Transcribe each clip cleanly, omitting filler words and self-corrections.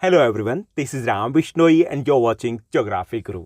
Hello everyone, this is Ram Bishnoi and you are watching geography guru.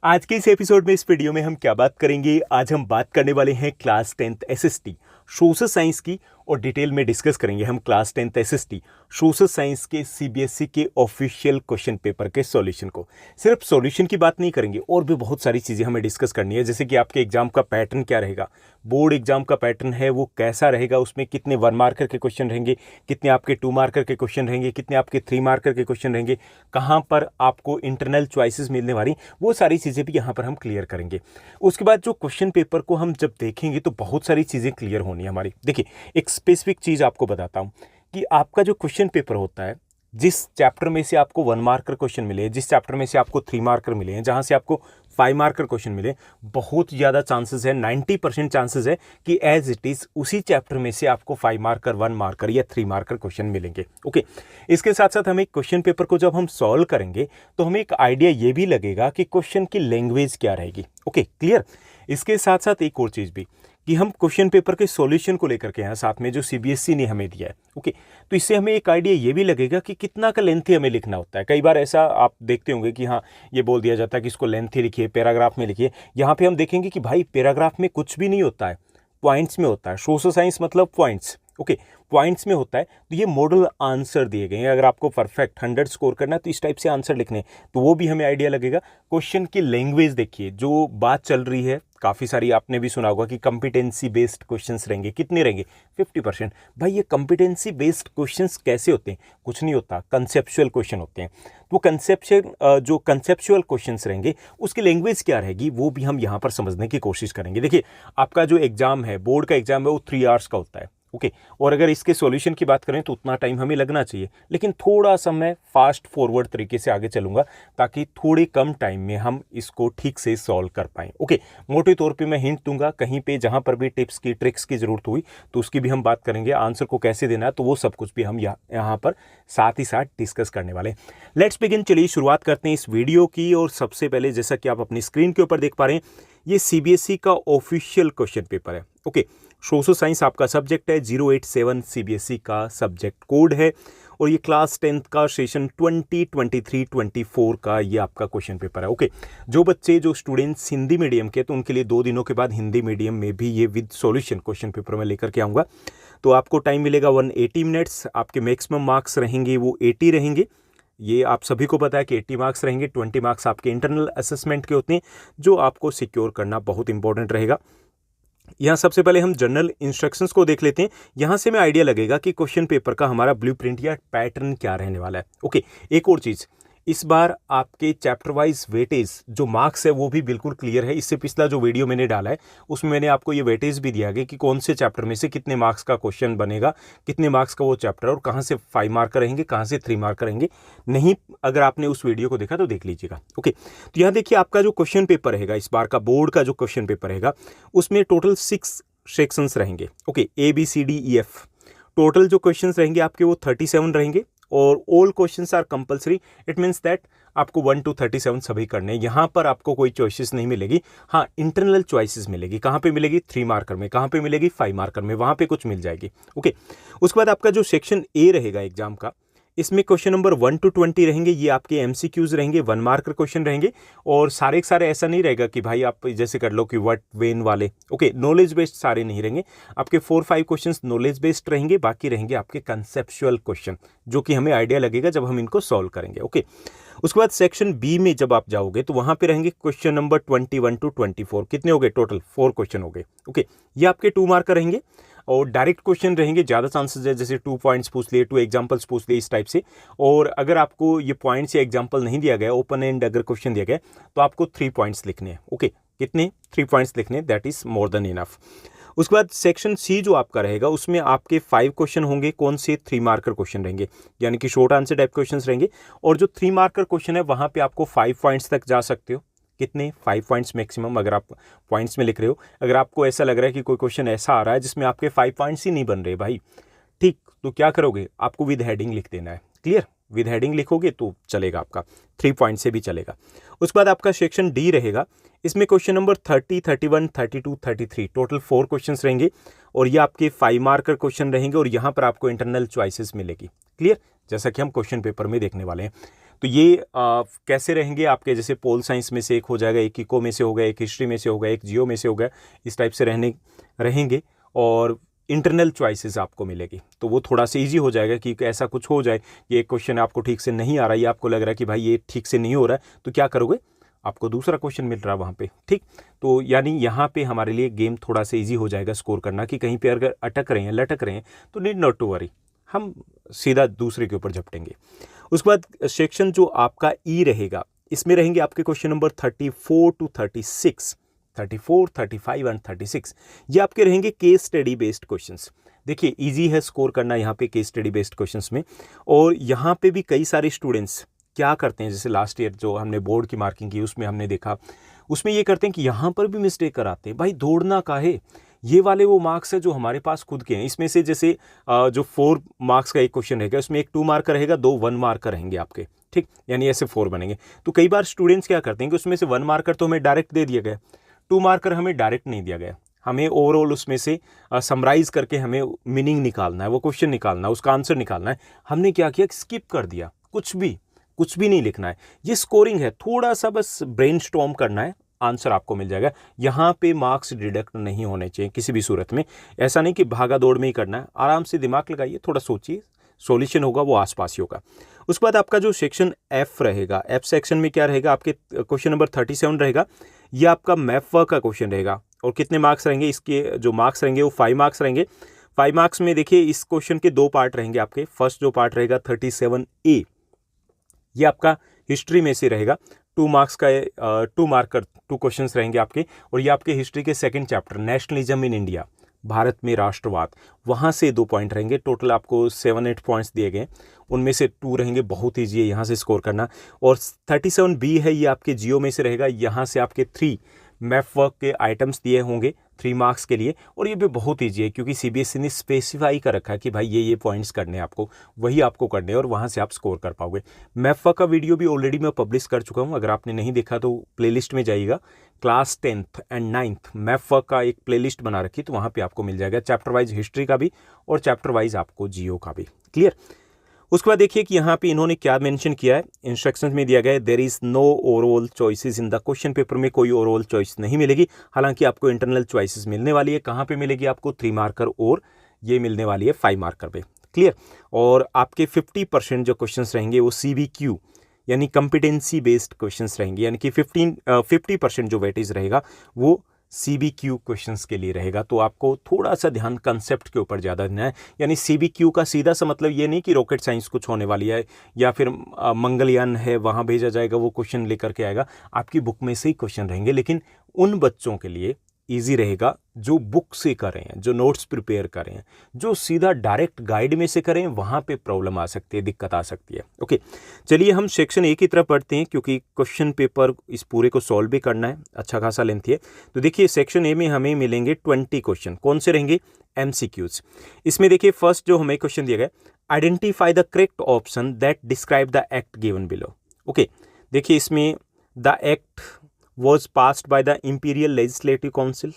आज के इस episode में, इस वीडियो में हम क्या बात करेंगे? आज हम बात करने वाले हैं class 10th SST social science की, और डिटेल में डिस्कस करेंगे हम class 10th SST social science के सीबीएसई के ऑफिशियल क्वेश्चन पेपर के सॉल्यूशन को। सिर्फ सॉल्यूशन की बात नहीं करेंगे, और भी बहुत सारी चीज़ें हमें डिस्कस करनी है, जैसे कि आपके एग्जाम का पैटर्न क्या रहेगा, बोर्ड एग्जाम का पैटर्न है वो कैसा रहेगा, उसमें कितने 1 मार्कर के क्वेश्चन रहेंगे, कितने आपके 2 मार्कर के क्वेश्चन रहेंगे, कितने आपके 3 मार्कर के क्वेश्चन रहेंगे, कहाँ पर आपको इंटरनल चॉइसेस मिलने वाली, वो सारी चीज़ें भी यहाँ पर हम क्लियर करेंगे। उसके बाद जो क्वेश्चन पेपर को हम जब देखेंगे तो बहुत सारी चीज़ें क्लियर होनी है हमारी। देखिए, एक स्पेसिफिक चीज़ आपको बताता हूँ कि आपका जो क्वेश्चन पेपर होता है, जिस चैप्टर में से आपको 1 मार्कर क्वेश्चन मिले, जिस चैप्टर में से आपको 3 मार्कर मिले हैं, जहाँ से आपको 5 मार्कर क्वेश्चन मिले, बहुत ज़्यादा चांसेस है, 90% चांसेस है कि एज इट इज़ उसी चैप्टर में से आपको 5 मार्कर, 1 मार्कर या 3 मार्कर क्वेश्चन मिलेंगे। ओके, इसके साथ साथ हमें क्वेश्चन पेपर को जब हम सॉल्व करेंगे तो हमें एक आइडिया ये भी लगेगा कि क्वेश्चन की लैंग्वेज क्या रहेगी। Okay, clear. इसके साथ साथ एक और चीज़ भी कि हम क्वेश्चन पेपर के सॉल्यूशन को लेकर के हैं साथ में, जो सीबीएसई ने हमें दिया है। ओके, तो इससे हमें एक आइडिया ये भी लगेगा कि कितना का लेंथी हमें लिखना होता है। कई बार ऐसा आप देखते होंगे कि हाँ, ये बोल दिया जाता है कि इसको लेंथी लिखिए, पैराग्राफ में लिखिए। यहाँ पे हम देखेंगे कि भाई पैराग्राफ में कुछ भी नहीं होता है, पॉइंट्स में होता है। सोशल साइंस मतलब पॉइंट्स। ओके, पॉइंट्स में होता है। तो ये मॉडल आंसर दिए गए हैं, अगर आपको परफेक्ट 100 स्कोर करना है तो इस टाइप से आंसर लिखने हैं, तो वो भी हमें आइडिया लगेगा। क्वेश्चन की लैंग्वेज देखिए, जो बात चल रही है काफ़ी सारी, आपने भी सुना होगा कि कंपिटेंसी बेस्ड क्वेश्चंस रहेंगे। कितने रहेंगे? 50%। भाई, ये कंपिटेंसी बेस्ड क्वेश्चंस कैसे होते हैं? कुछ नहीं होता, कंसेप्चुअल क्वेश्चन होते हैं। वो जो कंसेप्चुअल क्वेश्चंस रहेंगे उसकी लैंग्वेज क्या रहेगी, वो भी हम यहाँ पर समझने की कोशिश करेंगे। देखिए, आपका जो एग्जाम है, बोर्ड का एग्जाम है, वो 3 आवर्स का होता है। ओके, और अगर इसके सॉल्यूशन की बात करें तो उतना टाइम हमें लगना चाहिए, लेकिन थोड़ा सा मैं फास्ट फॉरवर्ड तरीके से आगे चलूंगा ताकि थोड़े कम टाइम में हम इसको ठीक से सॉल्व कर पाएं। ओके, मोटे तौर पे मैं हिंट दूंगा, कहीं पे जहां पर भी टिप्स की, ट्रिक्स की जरूरत हुई तो उसकी भी हम बात करेंगे। आंसर को कैसे देना है तो वो सब कुछ भी हम यहाँ पर साथ ही साथ डिस्कस करने वाले। Let's begin. चलिए शुरुआत करते हैं इस वीडियो की। और सबसे पहले, जैसा कि आप अपनी स्क्रीन के ऊपर देख पा रहे हैं, ये सीबीएसई का ऑफिशियल क्वेश्चन पेपर है। ओके, सोशल साइंस आपका सब्जेक्ट है, 087 सीबीएसई का सब्जेक्ट कोड है, और ये क्लास 10th का सेशन 2023-24 का ये आपका क्वेश्चन पेपर है। ओके, जो बच्चे, जो स्टूडेंट्स हिंदी मीडियम के, तो उनके लिए 2 दिनों के बाद हिंदी मीडियम में भी ये विद सॉल्यूशन क्वेश्चन पेपर में लेकर के आऊँगा। तो आपको टाइम मिलेगा 180 मिनट्स। आपके मैक्सिमम मार्क्स रहेंगे वो 80 रहेंगे। ये आप सभी को पता है कि 80 मार्क्स रहेंगे। 20 मार्क्स आपके इंटरनल असेसमेंट के होते हैं, जो आपको सिक्योर करना बहुत इंपॉर्टेंट रहेगा। यहाँ सबसे पहले हम जनरल इंस्ट्रक्शंस को देख लेते हैं। यहाँ से हमें आइडिया लगेगा कि क्वेश्चन पेपर का हमारा ब्लूप्रिंट या पैटर्न क्या रहने वाला है। ओके, एक और चीज़, इस बार आपके चैप्टर वाइज वेटेज जो मार्क्स है वो भी बिल्कुल क्लियर है। इससे पिछला जो वीडियो मैंने डाला है उसमें मैंने आपको ये वेटेज भी दिया गया कि कौन से चैप्टर में से कितने मार्क्स का क्वेश्चन बनेगा, कितने मार्क्स का वो चैप्टर, और कहाँ से 5 मार्कर रहेंगे, कहाँ से 3 मार्कर रहेंगे। नहीं, अगर आपने उस वीडियो को देखा तो देख लीजिएगा। ओके, तो यहाँ देखिए, आपका जो क्वेश्चन पेपर रहेगा, इस बार का बोर्ड का जो क्वेश्चन पेपर रहेगा, उसमें टोटल 6 सेक्शंस रहेंगे। ओके, ABCDEF टोटल जो क्वेश्चंस रहेंगे आपके वो 37 रहेंगे, और all questions are compulsory. It means that आपको 1 to 37 सभी करने हैं। यहाँ पर आपको कोई चॉइसेस नहीं मिलेगी। हाँ, इंटरनल चॉइसेस मिलेगी। कहाँ पे मिलेगी? 3 मार्कर में। कहाँ पे मिलेगी? 5 मार्कर में। वहाँ पे कुछ मिल जाएगी। ओके, उसके बाद आपका जो सेक्शन ए रहेगा एग्जाम का, इसमें क्वेश्चन नंबर 1 to 20 रहेंगे। ये आपके एमसीक्यूज रहेंगे, 1 मार्कर क्वेश्चन रहेंगे, और सारे के सारे ऐसा नहीं रहेगा कि भाई आप जैसे कर लो कि व्हाट वेन वाले। ओके, नॉलेज बेस्ड सारे नहीं रहेंगे आपके। 4-5 क्वेश्चंस नॉलेज बेस्ड रहेंगे, बाकी रहेंगे आपके कंसेप्चुअल क्वेश्चन, जो कि हमें आइडिया लगेगा जब हम इनको सॉल्व करेंगे। ओके, उसके बाद सेक्शन बी में जब आप जाओगे तो वहाँ पे रहेंगे क्वेश्चन नंबर 21 to 24। कितने हो गए? टोटल 4 क्वेश्चन हो गए। ओके, ये आपके 2 मार्कर रहेंगे, और डायरेक्ट क्वेश्चन रहेंगे। ज़्यादा चांसेस है, जैसे 2 पॉइंट्स पूछ लिए, 2 एग्जाम्पल्स पूछ लिए, इस टाइप से। और अगर आपको ये पॉइंट्स या एग्जाम्पल नहीं दिया गया, ओपन एंड अगर क्वेश्चन दिया गया, तो आपको 3 पॉइंट्स लिखने हैं। ओके, कितने? 3 पॉइंट्स लिखने, that is more than enough. उसके बाद सेक्शन सी जो आपका रहेगा, उसमें आपके 5 क्वेश्चन होंगे। कौन से? 3 मार्कर क्वेश्चन रहेंगे, यानी कि शॉर्ट आंसर टाइप क्वेश्चन रहेंगे। और जो 3 मार्कर क्वेश्चन है वहाँ पे आपको 5 पॉइंट्स तक जा सकते हो। कितने? 5 पॉइंट्स मैक्सिमम, अगर आप पॉइंट्स में लिख रहे हो। अगर आपको ऐसा लग रहा है कि कोई क्वेश्चन ऐसा आ रहा है जिसमें आपके 5 पॉइंट्स ही नहीं बन रहे भाई, ठीक, तो क्या करोगे? आपको विद हेडिंग लिख देना है। क्लियर? विद हेडिंग लिखोगे तो चलेगा, आपका 3 पॉइंट से भी चलेगा। उसके बाद आपका सेक्शन डी रहेगा। इसमें क्वेश्चन नंबर 30, 31, 32, 33 टोटल 4 क्वेश्चंस रहेंगे, और ये आपके 5 मार्कर क्वेश्चन रहेंगे, और यहाँ पर आपको इंटरनल चॉइसेस मिलेगी। क्लियर? जैसा कि हम क्वेश्चन पेपर में देखने वाले हैं। तो ये कैसे रहेंगे आपके, जैसे पोल साइंस में से एक हो जाएगा, एक इको में से होगा, एक हिस्ट्री में से होगा, एक जियो में से होगा, इस टाइप से रहेंगे और इंटरनल चॉइसेस आपको मिलेगी। तो वो थोड़ा सा ईजी हो जाएगा कि ऐसा कुछ हो जाए कि एक क्वेश्चन आपको ठीक से नहीं आ रहा है, आपको लग रहा है कि भाई ये ठीक से नहीं हो रहा है, तो क्या करोगे, आपको दूसरा क्वेश्चन मिल रहा है वहाँ पे, ठीक। तो यानी यहाँ पे हमारे लिए गेम थोड़ा सा ईजी हो जाएगा स्कोर करना, कि कहीं पे अगर अटक रहे हैं, लटक रहे हैं, तो नीड नॉट टू वरी, हम सीधा दूसरे के ऊपर झपटेंगे। उसके बाद सेक्शन जो आपका ई रहेगा, इसमें रहेंगे आपके क्वेश्चन नंबर 34 टू 36, 34, 35 एंड 36, ये आपके रहेंगे केस स्टडी बेस्ड क्वेश्चंस। देखिए इजी है स्कोर करना यहाँ पे केस स्टडी बेस्ड क्वेश्चंस में। और यहाँ पे भी कई सारे स्टूडेंट्स क्या करते हैं, जैसे लास्ट ईयर जो हमने बोर्ड की मार्किंग की उसमें हमने देखा, उसमें ये करते हैं कि यहाँ पर भी मिस्टेक कराते हैं। भाई दौड़ना काहे, ये वाले वो मार्क्स है जो हमारे पास खुद के हैं। इसमें से जैसे जो 4 मार्क्स का एक क्वेश्चन रहेगा, उसमें एक 2 मार्क का रहेगा, 2 1 मार्क का रहेंगे आपके, ठीक, यानी ऐसे 4 बनेंगे। तो कई बार स्टूडेंट्स क्या करते हैं कि उसमें से 1 मार्कर तो हमें डायरेक्ट दे दिया गया, 2 मार्कर हमें डायरेक्ट नहीं दिया गया, हमें ओवरऑल उसमें से समराइज करके हमें मीनिंग निकालना है, वो क्वेश्चन निकालना है, उसका आंसर निकालना है। हमने क्या किया, स्किप कर दिया, कुछ भी नहीं लिखना है। ये स्कोरिंग है, थोड़ा सा बस ब्रेनस्टॉर्म करना है, आंसर आपको मिल जाएगा। यहाँ पे मार्क्स डिडक्ट नहीं होने चाहिए किसी भी सूरत में। ऐसा नहीं कि भागा दौड़ में ही करना है, आराम से दिमाग लगाइए, थोड़ा सोचिए, सॉल्यूशन होगा वो आसपास ही होगा। उसके बाद आपका जो सेक्शन एफ रहेगा, एफ सेक्शन में क्या रहेगा, आपके क्वेश्चन नंबर 37 रहेगा, ये आपका मैप वर्क का क्वेश्चन रहेगा। और कितने मार्क्स रहेंगे, इसके जो मार्क्स रहेंगे वो 5 मार्क्स रहेंगे। 5 मार्क्स में देखिए इस क्वेश्चन के 2 पार्ट रहेंगे आपके। फर्स्ट जो पार्ट रहेगा 37A, ये आपका हिस्ट्री में से रहेगा, 2 मार्क्स का 2 मार्कर 2 क्वेश्चंस रहेंगे आपके। और ये आपके हिस्ट्री के second chapter nationalism in India, Bharat में राष्ट्रवाद, वहाँ से 2 पॉइंट रहेंगे। टोटल आपको 7-8 पॉइंट्स दिए गए, उनमें से 2 रहेंगे, बहुत ईजी है यहाँ से स्कोर करना। और 37B है, ये आपके जियो में से रहेगा, यहाँ से आपके 3 मैप वर्क के आइटम्स दिए होंगे 3 मार्क्स के लिए। और ये भी बहुत ईजी है क्योंकि सीबीएसई ने स्पेसिफाई कर रखा है कि भाई ये पॉइंट्स करने हैं आपको, वही आपको करने हैं और वहाँ से आप स्कोर कर पाओगे। मैप वर्क का वीडियो भी ऑलरेडी मैं पब्लिश कर चुका हूँ, अगर आपने नहीं देखा तो प्लेलिस्ट में जाइएगा, class 10th and 9th map work का एक प्लेलिस्ट बना रखी, तो वहाँ पर आपको मिल जाएगा चैप्टर वाइज हिस्ट्री का भी और चैप्टर वाइज आपको जियो का भी। क्लियर। उसके बाद देखिए कि यहाँ पे इन्होंने क्या मेंशन किया है, इंस्ट्रक्शंस में दिया गया है, there is no overall choices in the question paper में कोई ओवरऑल चॉइस नहीं मिलेगी। हालांकि आपको इंटरनल चॉइसेस मिलने वाली है, कहाँ पे मिलेगी आपको, 3 मार्कर और ये मिलने वाली है 5 मार्कर पे। क्लियर। और आपके 50% जो क्वेश्चन रहेंगे वो CBQ यानी कॉम्पिटेंसी बेस्ड क्वेश्चन रहेंगे, यानी कि 50% जो वेटेज रहेगा वो CBQ क्वेश्चंस के लिए रहेगा। तो आपको थोड़ा सा ध्यान कंसेप्ट के ऊपर ज़्यादा देना है। यानी CBQ का सीधा सा मतलब ये नहीं कि रॉकेट साइंस कुछ होने वाली है या फिर मंगलयान है वहाँ भेजा जाएगा वो क्वेश्चन लेकर के आएगा, आपकी बुक में से ही क्वेश्चन रहेंगे। लेकिन उन बच्चों के लिए ईजी रहेगा जो बुक से कर रहे हैं, जो नोट्स प्रिपेयर कर रहे हैं, जो सीधा डायरेक्ट गाइड में से करें वहाँ पे प्रॉब्लम आ सकती है, दिक्कत आ सकती है। ओके, चलिए हम सेक्शन ए की तरफ पढ़ते हैं क्योंकि क्वेश्चन पेपर इस पूरे को सॉल्व भी करना है, अच्छा खासा लेंथी है। तो देखिए सेक्शन ए में हमें मिलेंगे 20 क्वेश्चन, कौन से रहेंगे, MCQs। इसमें देखिए फर्स्ट जो हमें क्वेश्चन दिया गया, identify the correct option that describe the act given below. Okay, देखिए इसमें the act was passed by the Imperial Legislative Council।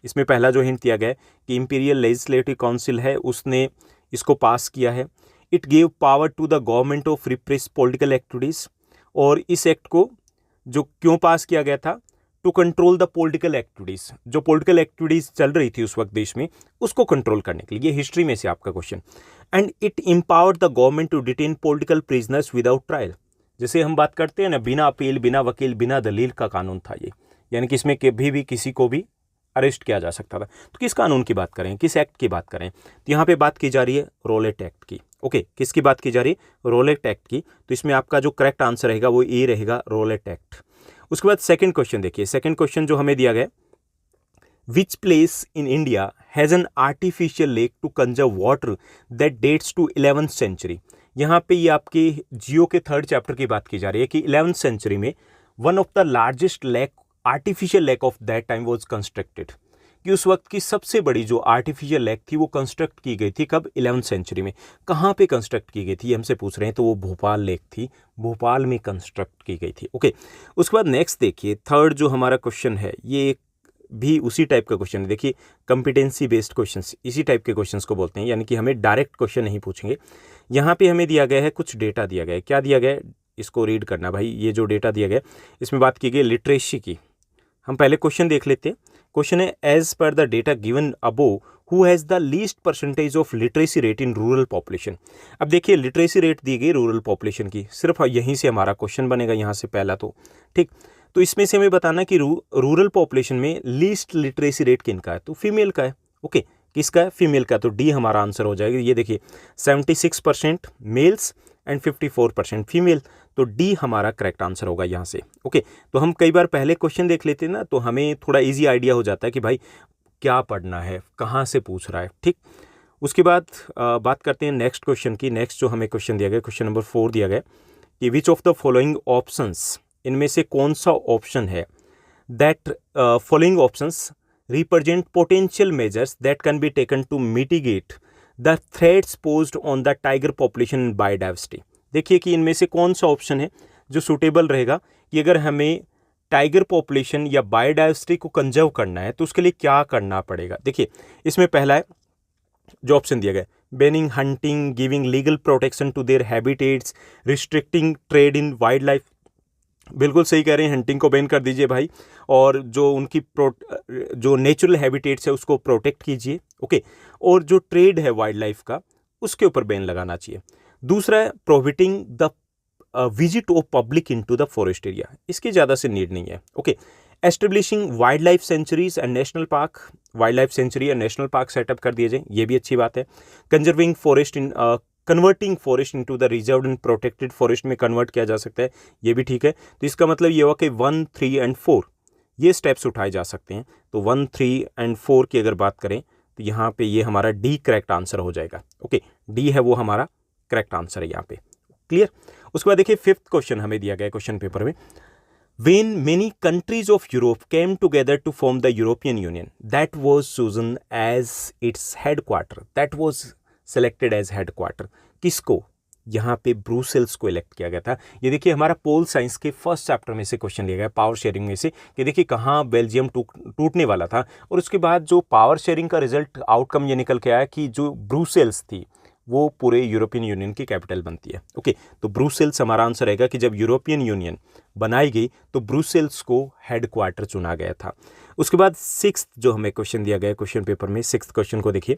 इसमें पहला जो हिंट दिया गया है कि इंपीरियल लेजिस्लेटिव काउंसिल है उसने इसको पास किया है। It gave power to the government of repress political activities. और इस एक्ट को जो क्यों पास किया गया था, to control the political activities, जो पॉलिटिकल एक्टिविटीज़ चल रही थी उस वक्त देश में उसको कंट्रोल करने के लिए। ये हिस्ट्री में से आपका question. And it empowered the government to detain political prisoners without trial. जैसे हम बात करते हैं ना, बिना अपील, बिना वकील, बिना दलील का कानून था ये, यानी कि इसमें कभी भी किसी को भी अरेस्ट किया जा सकता था। तो किस कानून की बात करें, किस एक्ट की बात करें, तो यहाँ पे बात की जा रही है रॉलेट एक्ट की। ओके, किसकी बात की जा रही है, रॉलेट एक्ट की। तो इसमें आपका जो करेक्ट आंसर रहेगा वो ए रहेगा, रॉलेट एक्ट। उसके बाद सेकंड क्वेश्चन देखिए, सेकंड क्वेश्चन जो हमें दिया गया, which place in India has an artificial lake to conserve water that dates to 11th century. यहाँ पे ये आपके जियो के 3rd चैप्टर की बात की जा रही है कि 11th सेंचुरी में one of the largest lake, artificial lake of that time was constructed, कि उस वक्त की सबसे बड़ी जो आर्टिफिशियल लेक थी वो कंस्ट्रक्ट की गई थी कब, 11th सेंचुरी में। कहाँ पे कंस्ट्रक्ट की गई थी हमसे पूछ रहे हैं, तो वो भोपाल लेक थी, भोपाल में कंस्ट्रक्ट की गई थी। ओके, उसके बाद नेक्स्ट देखिए, थर्ड जो हमारा क्वेश्चन है, ये भी उसी टाइप का क्वेश्चन है। देखिए कॉम्पिटेंसी बेस्ड क्वेश्चंस इसी टाइप के क्वेश्चंस को बोलते हैं, यानी कि हमें डायरेक्ट क्वेश्चन नहीं पूछेंगे। यहाँ पे हमें दिया गया है कुछ डेटा दिया गया है। क्या दिया गया है इसको रीड करना भाई। ये जो डेटा दिया गया है इसमें बात की गई लिटरेसी की। हम पहले क्वेश्चन देख लेते हैं। क्वेश्चन है as per the data given above who has the least percentage of literacy rate in rural population. अब देखिए लिटरेसी रेट दी गई रूरल पॉपुलेशन की, सिर्फ यहीं से हमारा क्वेश्चन बनेगा यहाँ से पहला तो ठीक। तो इसमें से हमें बताना कि रूरल पॉपुलेशन में लीस्ट लिटरेसी रेट किनका है, तो फीमेल का है। ओके किसका है, फीमेल का, तो डी हमारा आंसर हो जाएगा। ये देखिए 76% मेल्स एंड 54% फीमेल, तो डी हमारा करेक्ट आंसर होगा यहाँ से। ओके तो हम कई बार पहले क्वेश्चन देख लेते हैं ना, तो हमें थोड़ा इजी आइडिया हो जाता है कि भाई क्या पढ़ना है, कहाँ से पूछ रहा है, ठीक। उसके बाद बात करते हैं नेक्स्ट क्वेश्चन की। नेक्स्ट जो हमें क्वेश्चन दिया गया, क्वेश्चन नंबर 4 दिया गया कि which of the following options, इनमें से कौन सा ऑप्शन है that following options represent potential measures that can be taken to mitigate the threats posed on the tiger population in biodiversity. देखिए कि इनमें से कौन सा ऑप्शन है जो सूटेबल रहेगा कि अगर हमें टाइगर पॉपुलेशन या बायोडाइवर्सिटी को कंजर्व करना है तो उसके लिए क्या करना पड़ेगा। देखिए इसमें पहला है जो ऑप्शन दिया गया, banning hunting, giving legal protection to their habitats, restricting trade in wild life. बिल्कुल सही कह रहे हैं, हंटिंग को बैन कर दीजिए भाई, और जो उनकी जो नेचुरल हैबिटेट्स है उसको प्रोटेक्ट कीजिए। ओके और जो ट्रेड है वाइल्ड लाइफ का उसके ऊपर बैन लगाना चाहिए। दूसरा है prohibiting the visit of public into the forest area, इसकी ज़्यादा से नीड नहीं है। Okay establishing wild life sanctuaries and national park, wild life sanctuary and national park setup कर दिए जाए, ये भी अच्छी बात है। Conserving forest in converting forest into the reserved and protected forest में कन्वर्ट किया जा सकता है, ये भी ठीक है। तो इसका मतलब ये हुआ कि 1, 3 एंड 4 ये स्टेप्स उठाए जा सकते हैं। तो 1, 3 एंड 4 की अगर बात करें तो यहाँ पे ये हमारा डी करेक्ट आंसर हो जाएगा। ओके डी है वो हमारा करेक्ट आंसर है यहाँ पे, क्लियर। उसके बाद देखिए 5th क्वेश्चन हमें दिया गया क्वेश्चन पेपर में, when many countries of Europe came together to form the European Union, that was chosen as its headquarter, that was selected as headquarter, किसको, यहाँ पे ब्रुसेल्स को इलेक्ट किया गया था। ये देखिए हमारा पोल साइंस के फर्स्ट चैप्टर में से क्वेश्चन लिया गया पावर शेयरिंग में से, कि देखिए कहाँ बेल्जियम टूटने वाला था, और उसके बाद जो पावर शेयरिंग का रिजल्ट आउटकम ये निकल के आया कि जो ब्रुसेल्स थी वो पूरे यूरोपियन यूनियन की कैपिटल बनती है। ओके तो ब्रुसेल्स हमारा आंसर रहेगा कि जब यूरोपियन यूनियन बनाई गई तो ब्रुसेल्स को हेडक्वार्टर चुना गया था। उसके बाद 6th जो हमें क्वेश्चन दिया गया क्वेश्चन पेपर में, 6th क्वेश्चन को देखिए,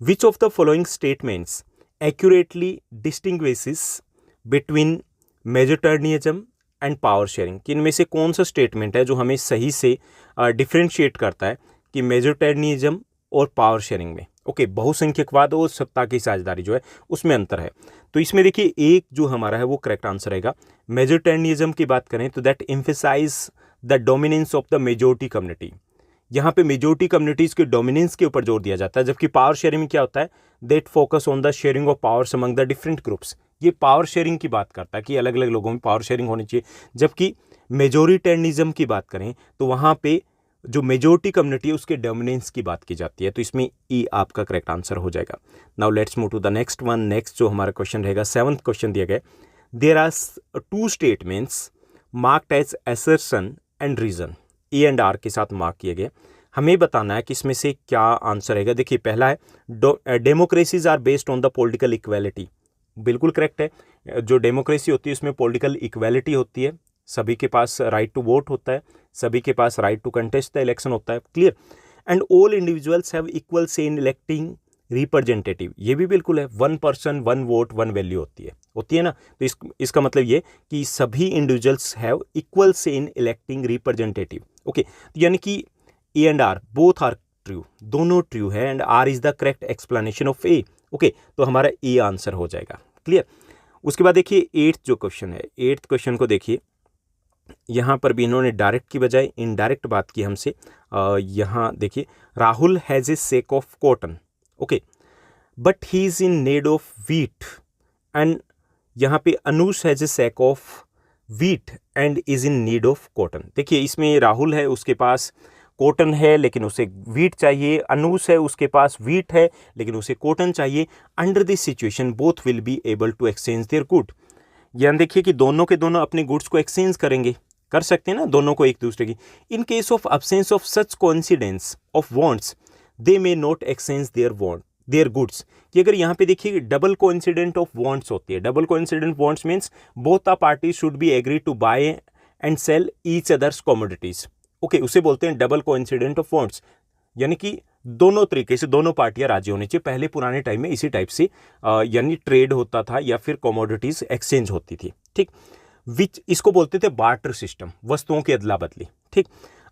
which of the following statements accurately distinguishes between majoritarianism and power sharing, कि इनमें से कौन सा स्टेटमेंट है जो हमें सही से डिफ्रेंशिएट करता है कि मेजोटर्निज्म और पावर शेयरिंग में, ओके बहुसंख्यकवाद और सत्ता की साझेदारी जो है उसमें अंतर है। तो इसमें देखिए एक जो हमारा है वो करेक्ट आंसर रहेगा। मेजोटर्निज्म की बात करें तो that emphasise the dominance of the majority community, यहाँ पे मेजोरिटी कम्युनिटीज के डोमिनेंस के ऊपर जोर दिया जाता है, जबकि पावर शेयरिंग में क्या होता है, that focus on the sharing of powers among the different groups, ये पावर शेयरिंग की बात करता है कि अलग अलग लोगों में पावर शेयरिंग होनी चाहिए। जबकि मेजोरिटेरियनिज्म की बात करें तो वहाँ पे जो मेजोरिटी कम्युनिटी है उसके डोमिनेंस की बात की जाती है। तो इसमें ई आपका करेक्ट आंसर हो जाएगा। Now let's move to the next one. Next जो हमारा क्वेश्चन रहेगा 7th क्वेश्चन दिया गया, there are 2 statements marked as assertion and reason, A and R के साथ मार्क किए गए। हमें बताना है कि इसमें से क्या आंसर रहेगा। देखिए पहला है democracies are based on the political equality, बिल्कुल करेक्ट है। जो डेमोक्रेसी होती है उसमें पॉलिटिकल इक्वालिटी होती है, सभी के पास राइट टू वोट होता है, सभी के पास right to contest the election होता है, clear. And all individuals have equal say in electing representative, ये भी बिल्कुल है। 1 पर्सन 1 वोट 1 वैल्यू होती है ना। तो इसका मतलब ये कि सभी individuals have equal say in electing representative. Okay तो यानी कि A and R both are true, दोनों ट्रू है, and R is the correct explanation of A. Okay तो हमारा ए आंसर हो जाएगा, क्लियर। उसके बाद देखिए 8th जो क्वेश्चन है, 8th क्वेश्चन को देखिए, यहाँ पर भी इन्होंने डायरेक्ट की बजाय इनडायरेक्ट बात की हमसे। यहाँ देखिए Rahul has a sake of cotton, okay but he is in need of wheat, and यहाँ पे Anush has a sake of wheat and is in need of cotton. देखिए इसमें राहुल है उसके पास कॉटन है लेकिन उसे वीट चाहिए, अनुष है उसके पास वीट है लेकिन उसे कॉटन चाहिए। Under this situation both will be able to exchange their good, यानी देखिए कि दोनों के दोनों अपने गुड्स को एक्सचेंज करेंगे, कर सकते हैं ना दोनों को एक दूसरे की। In case of absence of such coincidence of wants they may not exchange their goods, कि अगर यहाँ पे देखिए डबल कोइंसिडेंट ऑफ वांट्स होती है। Double coincident wants means both the parties should be agree to buy and sell each others commodities. Okay, उसे बोलते हैं डबल कोइंसिडेंट ऑफ वांट्स, यानी कि दोनों तरीके से दोनों पार्टियां राजी होनी चाहिए। पहले पुराने टाइम में इसी टाइप से यानी ट्रेड होता था या फिर कमोडिटीज एक्सचेंज होती थी, ठीक, विच इसको बोलते थे बार्टर सिस्टम, वस्तुओं की अदला बदली, ठीक।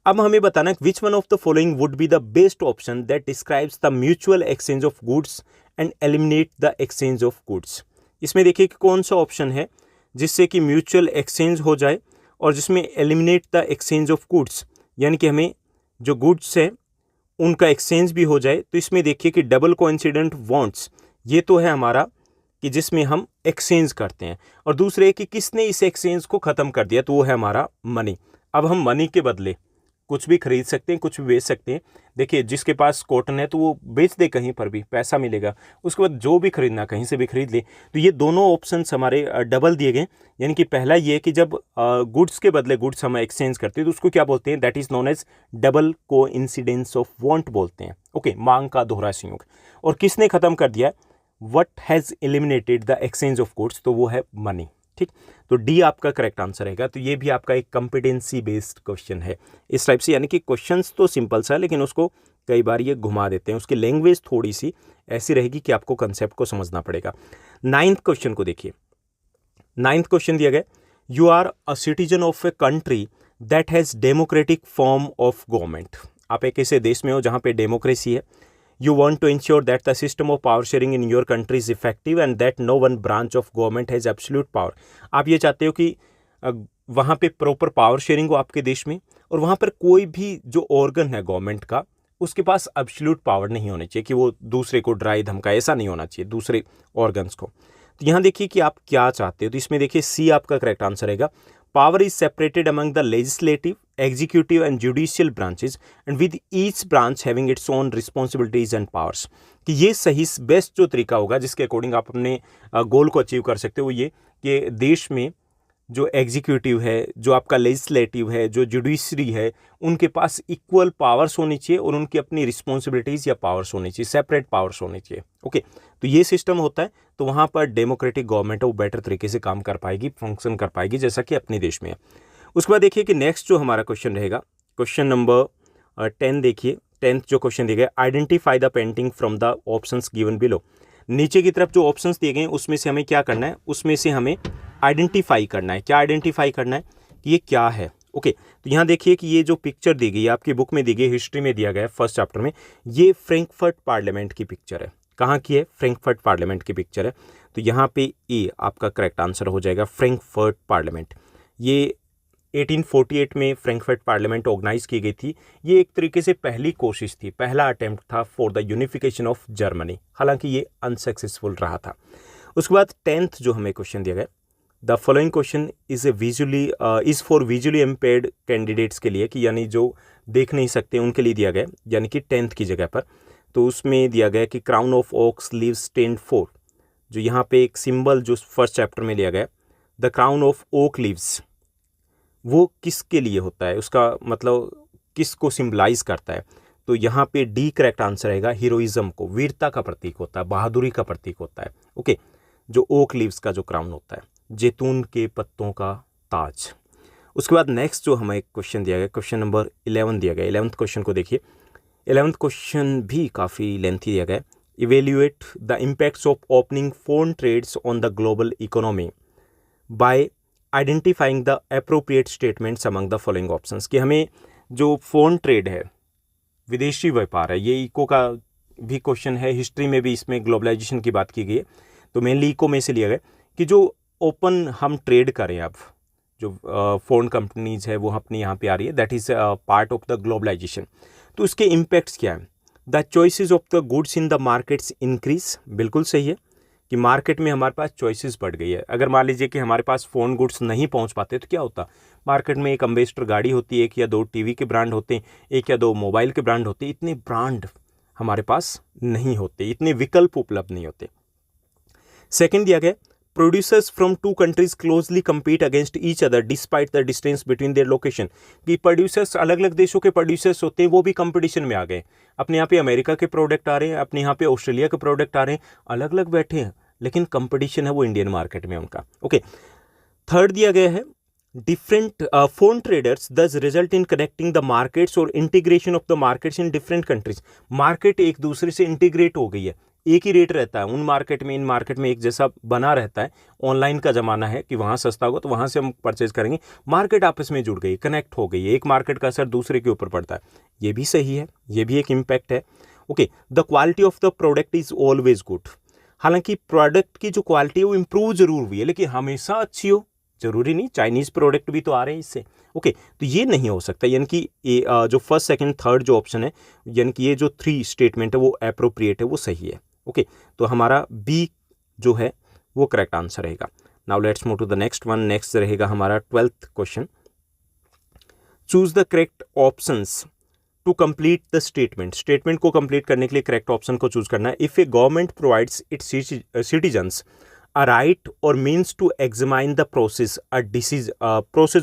अब हमें बताना which one of the following would be the best option that describes the mutual exchange of goods and eliminate the exchange of goods. इसमें देखिए कि कौन सा ऑप्शन है जिससे कि म्यूचुअल एक्सचेंज हो जाए और जिसमें eliminate the exchange of goods, यानी कि हमें जो गुड्स है उनका एक्सचेंज भी हो जाए। तो इसमें देखिए कि डबल कोइंसिडेंट वांट्स ये तो है हमारा कि जिसमें हम एक्सचेंज करते हैं, और दूसरे कि किसने इस एक्सचेंज को ख़त्म कर दिया, तो वो है हमारा मनी। अब हम मनी के बदले कुछ भी खरीद सकते हैं, कुछ भी बेच सकते हैं। देखिए जिसके पास कॉटन है तो वो बेच दे, कहीं पर भी पैसा मिलेगा, उसके बाद जो भी खरीदना कहीं से भी खरीद ले। तो ये दोनों ऑप्शंस हमारे डबल दिए गए, यानी कि पहला ये कि जब गुड्स के बदले गुड्स हम एक्सचेंज करते हैं तो उसको क्या बोलते हैं, that is known as double coincidence of want बोलते हैं। ओके, मांग का दोहरा संयोग। और किसने ख़त्म कर दिया, what has eliminated the exchange of goods, तो वो है मनी, ठीक। तो डी आपका करेक्ट आंसर रहेगा। तो ये भी आपका एक कॉम्पिटेंसी बेस्ड क्वेश्चन है इस टाइप से, यानी कि क्वेश्चंस तो सिंपल सा है लेकिन उसको कई बार ये घुमा देते हैं, उसकी लैंग्वेज थोड़ी सी ऐसी रहेगी कि आपको कंसेप्ट को समझना पड़ेगा। 9th क्वेश्चन को देखिए। 9th क्वेश्चन दिया गया, you are a citizen of a country that has democratic form of government. आप एक ऐसे देश में हो जहाँ पे डेमोक्रेसी है। You want to ensure that the system of power sharing in your country is effective and that no one branch of government has absolute power. आप ये चाहते हो कि वहाँ पे प्रॉपर पावर शेयरिंग हो आपके देश में, और वहाँ पर कोई भी जो ऑर्गन है गवर्नमेंट का उसके पास एब्सोल्यूट पावर नहीं होनी चाहिए कि वो दूसरे को डराए धमकाए, ऐसा नहीं होना चाहिए दूसरे ऑर्गन्स को। तो यहाँ देखिए कि आप क्या चाहते हो। तो इसमें देखिए सी आपका करेक्ट आंसर रहेगा। Power is separated among the legislative, executive and judicial branches and with each branch having its own responsibilities and powers. कि ये सही बेस्ट जो तरीका होगा जिसके अकॉर्डिंग आप अपने गोल को अचीव कर सकते हो, वो ये कि देश में जो एग्जीक्यूटिव है, जो आपका लेजिस्लेटिव है, जो जुडिशरी है, उनके पास इक्वल पावर्स होनी चाहिए और उनकी अपनी रिस्पॉन्सिबिलिटीज़ या पावर्स होनी चाहिए, सेपरेट पावर्स होनी चाहिए। ओके, तो ये सिस्टम होता है तो वहाँ पर डेमोक्रेटिक गवर्नमेंट है वो बेटर तरीके से काम कर पाएगी, फंक्शन कर पाएगी, जैसा कि अपने देश में है। उसके बाद देखिए कि नेक्स्ट जो हमारा क्वेश्चन रहेगा, क्वेश्चन नंबर 10 देखिए। 10th जो क्वेश्चन दिया गया, identify the painting from the options given below. नीचे की तरफ जो ऑप्शंस दिए गए हैं उसमें से हमें क्या करना है, उसमें से हमें आइडेंटिफाई करना है। क्या आइडेंटिफाई करना है कि ये क्या है। ओके, तो यहाँ देखिए कि ये जो पिक्चर दी गई है आपकी बुक में दी गई, हिस्ट्री में दिया गया है फर्स्ट चैप्टर में, ये फ्रैंकफर्ट पार्लियामेंट की पिक्चर है। कहाँ की है, फ्रैंकफर्ट पार्लियामेंट की पिक्चर है। तो यहाँ पे ए आपका करेक्ट आंसर हो जाएगा, फ्रैंकफर्ट पार्लियामेंट। ये 1848 में फ्रैंकफर्ट पार्लियामेंट ऑर्गेनाइज की गई थी। ये एक तरीके से पहली कोशिश थी, पहला अटेम्प्ट था for the unification of Germany, हालांकि ये अनसक्सेसफुल रहा था। उसके बाद 10th जो हमें क्वेश्चन दिया गया, the following question is for visually impaired candidates के लिए, कि यानी जो देख नहीं सकते उनके लिए दिया गया, यानी कि 10th की जगह पर। तो उसमें दिया गया कि crown of oaks leaves stand for, जो यहाँ पे एक सिंबल जो फर्स्ट चैप्टर में लिया गया, the crown of oak leaves, वो किसके लिए होता है, उसका मतलब किसको सिंबलाइज करता है। तो यहाँ पे डी करेक्ट आंसर रहेगा, हीरोइज्म को, वीरता का प्रतीक होता है, बहादुरी का प्रतीक होता है। ओके, जो ओक लीव्स का जो क्राउन होता है, जैतून के पत्तों का ताज। उसके बाद नेक्स्ट जो हमें क्वेश्चन दिया गया, क्वेश्चन नंबर 11 दिया गया। 11th क्वेश्चन को देखिए। 11th क्वेश्चन भी काफ़ी लेंथी दिया गया। Evaluate the impacts of opening foreign trades on the global economy by identifying the appropriate statements among the following options. कि हमें जो फॉरेन ट्रेड है, विदेशी व्यापार है, ये इको का भी क्वेश्चन है, हिस्ट्री में भी इसमें ग्लोबलाइजेशन की बात की गई है, तो मेनली इको में से लिया गया कि जो ओपन हम ट्रेड करें, अब जो फॉरेन कंपनीज है वो अपनी यहाँ पे आ रही है, that is part of the globalisation. तो उसके इम्पैक्ट्स क्या है, the choices of the goods in the markets increase, बिल्कुल सही है कि मार्केट में हमारे पास चॉइसेस बढ़ गई है। अगर मान लीजिए कि हमारे पास फ़ोन गुड्स नहीं पहुंच पाते तो क्या होता, मार्केट में एक अम्बेसडर गाड़ी होती है, एक या दो टीवी के ब्रांड होते हैं, एक या दो मोबाइल के ब्रांड होते हैं, इतने ब्रांड हमारे पास नहीं होते, इतने विकल्प उपलब्ध नहीं होते। सेकंड दिया गया, producers from two countries closely compete against each other despite the distance between their location. कि प्रोड्यूसर्स अलग अलग देशों के प्रोड्यूसर्स होते हैं, वो भी कंपटीशन में आ गए। अपने यहाँ पे अमेरिका के प्रोडक्ट आ रहे हैं, अपने यहाँ पे ऑस्ट्रेलिया के प्रोडक्ट आ रहे हैं, अलग अलग बैठे हैं, लेकिन कंपटीशन है वो इंडियन मार्केट में उनका। ओके, थर्ड दिया गया है different phone traders thus result in connecting the markets or integration of the markets in different countries। Market एक दूसरे से इंटीग्रेट हो गई है, एक ही रेट रहता है, उन मार्केट में इन मार्केट में एक जैसा बना रहता है। ऑनलाइन का ज़माना है कि वहाँ सस्ता होगा तो वहाँ से हम परचेज करेंगे। मार्केट आपस में जुड़ गई, कनेक्ट हो गई है, एक मार्केट का असर दूसरे के ऊपर पड़ता है। ये भी सही है, ये भी एक इम्पैक्ट है। Okay, the quality of the product is always good. हालांकि प्रोडक्ट की जो क्वालिटी है वो इम्प्रूव जरूर हुई है, लेकिन हमेशा अच्छी हो जरूरी नहीं। चाइनीज़ प्रोडक्ट भी तो आ रहे हैं इससे। ओके, तो ये नहीं हो सकता, यानी कि जो फर्स्ट सेकंड थर्ड जो ऑप्शन है, यानी कि ये जो 3 स्टेटमेंट है वो अप्रोप्रिएट है, वो सही है। ओके, तो हमारा बी जो है वो करेक्ट आंसर रहेगा। Now let's move to the next one. Next रहेगा हमारा 12th question. Choose the correct options to complete the statement. Statement को कंप्लीट करने के लिए करेक्ट ऑप्शन को चूज करना है। If a government provides its citizens a right or means to examine the process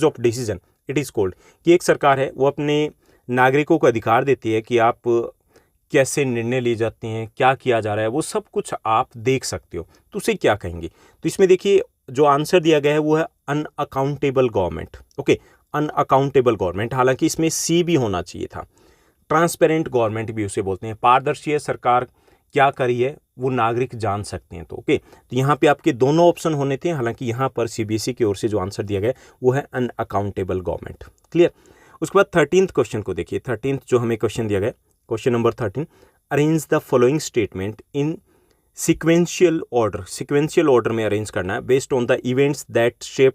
of decision it is called। कि एक सरकार है वो अपने नागरिकों को अधिकार देती है कि आप कैसे निर्णय लिए जाते हैं, क्या किया जा रहा है, वो सब कुछ आप देख सकते हो, तो उसे क्या कहेंगे। तो इसमें देखिए जो आंसर दिया गया है वो है unaccountable government. Okay, unaccountable government, हालांकि इसमें सी भी होना चाहिए था। ट्रांसपेरेंट गवर्नमेंट भी उसे बोलते हैं, पारदर्शी है सरकार, क्या करी है वो नागरिक जान सकते हैं। तो ओके, तो यहाँ पे आपके दोनों ऑप्शन होने थे, हालांकि यहाँ पर सीबीएसई की ओर से जो आंसर दिया गया वो है अनअकाउंटेबल गवर्नमेंट। क्लियर। उसके बाद 13th क्वेश्चन को देखिए। 13th जो हमें क्वेश्चन दिया गया, question number 13, arrange the following statement in sequential order. Sequential order में अरेंज करना है based on the events that shape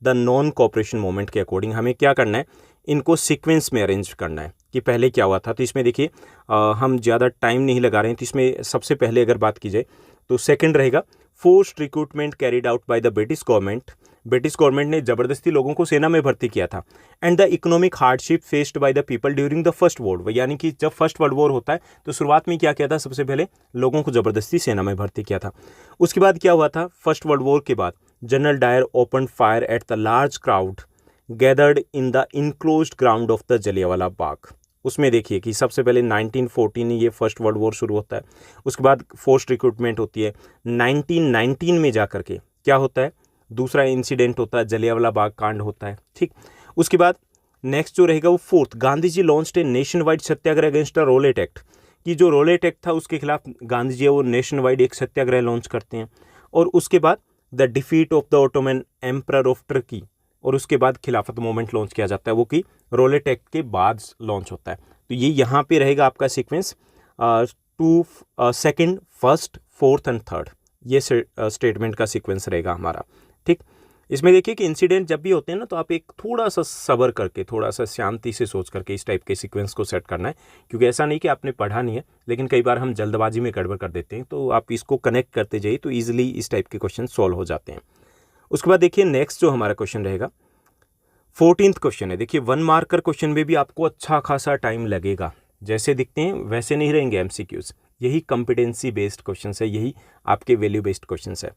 the non cooperation movement के अकॉर्डिंग। हमें क्या करना है, इनको सीक्वेंस में अरेंज करना है कि पहले क्या हुआ था। तो इसमें देखिए हम ज़्यादा टाइम नहीं लगा रहे हैं, तो इसमें सबसे पहले अगर बात की जाए तो सेकंड रहेगा forced recruitment carried out by the British government. British government ने ज़बरदस्ती लोगों को सेना में भर्ती किया था। And the economic hardship faced by the people during the first world war. यानी कि जब फर्स्ट वर्ल्ड वॉर होता है तो शुरुआत में क्या किया था, सबसे पहले लोगों को ज़बरदस्ती सेना में भर्ती किया था। उसके बाद क्या हुआ था, फर्स्ट वर्ल्ड वॉर के बाद general Dyer open fire at the large crowd gathered in the enclosed ground of the Jallianwala Bagh. उसमें देखिए कि सबसे पहले 1914 ये फर्स्ट वर्ल्ड वॉर शुरू होता है। उसके बाद फोर्स्ड रिक्रूटमेंट होती है। 1919 में जाकर के क्या होता है, दूसरा इंसिडेंट होता है, जलियांवाला बाग कांड होता है। ठीक, उसके बाद नेक्स्ट जो रहेगा वो fourth, Gandhi ji launched a nationwide satyagraha against the Rowlatt act. कि जो रोलेट एक्ट था उसके खिलाफ गांधी जी वो नेशन वाइड एक सत्याग्रह लॉन्च करते हैं। और उसके बाद the defeat of the Ottoman emperor of Turkey, और उसके बाद खिलाफत मूवमेंट लॉन्च किया जाता है, वो कि रोलेट एक्ट के बाद लॉन्च होता है। तो ये यहाँ पे रहेगा आपका sequence 2 second first fourth and third, ये स्टेटमेंट का सीक्वेंस रहेगा हमारा। ठीक, इसमें देखिए कि इंसिडेंट जब भी होते हैं ना तो आप एक थोड़ा सा सब्र करके, थोड़ा सा शांति से सोच करके इस टाइप के सीक्वेंस को सेट करना है, क्योंकि ऐसा नहीं कि आपने पढ़ा नहीं है, लेकिन कई बार हम जल्दबाजी में गड़बड़ कर देते हैं। तो आप इसको कनेक्ट करते जाइए तो ईजिली इस टाइप के क्वेश्चन सॉल्व हो जाते हैं। उसके बाद देखिए नेक्स्ट जो हमारा क्वेश्चन रहेगा 14th क्वेश्चन है। देखिए 1 मार्कर क्वेश्चन में भी आपको अच्छा खासा टाइम लगेगा, जैसे दिखते हैं वैसे नहीं रहेंगे एमसीक्यूज। यही कॉम्पिटेंसी बेस्ड क्वेश्चन है, यही आपके वैल्यू बेस्ड क्वेश्चन है।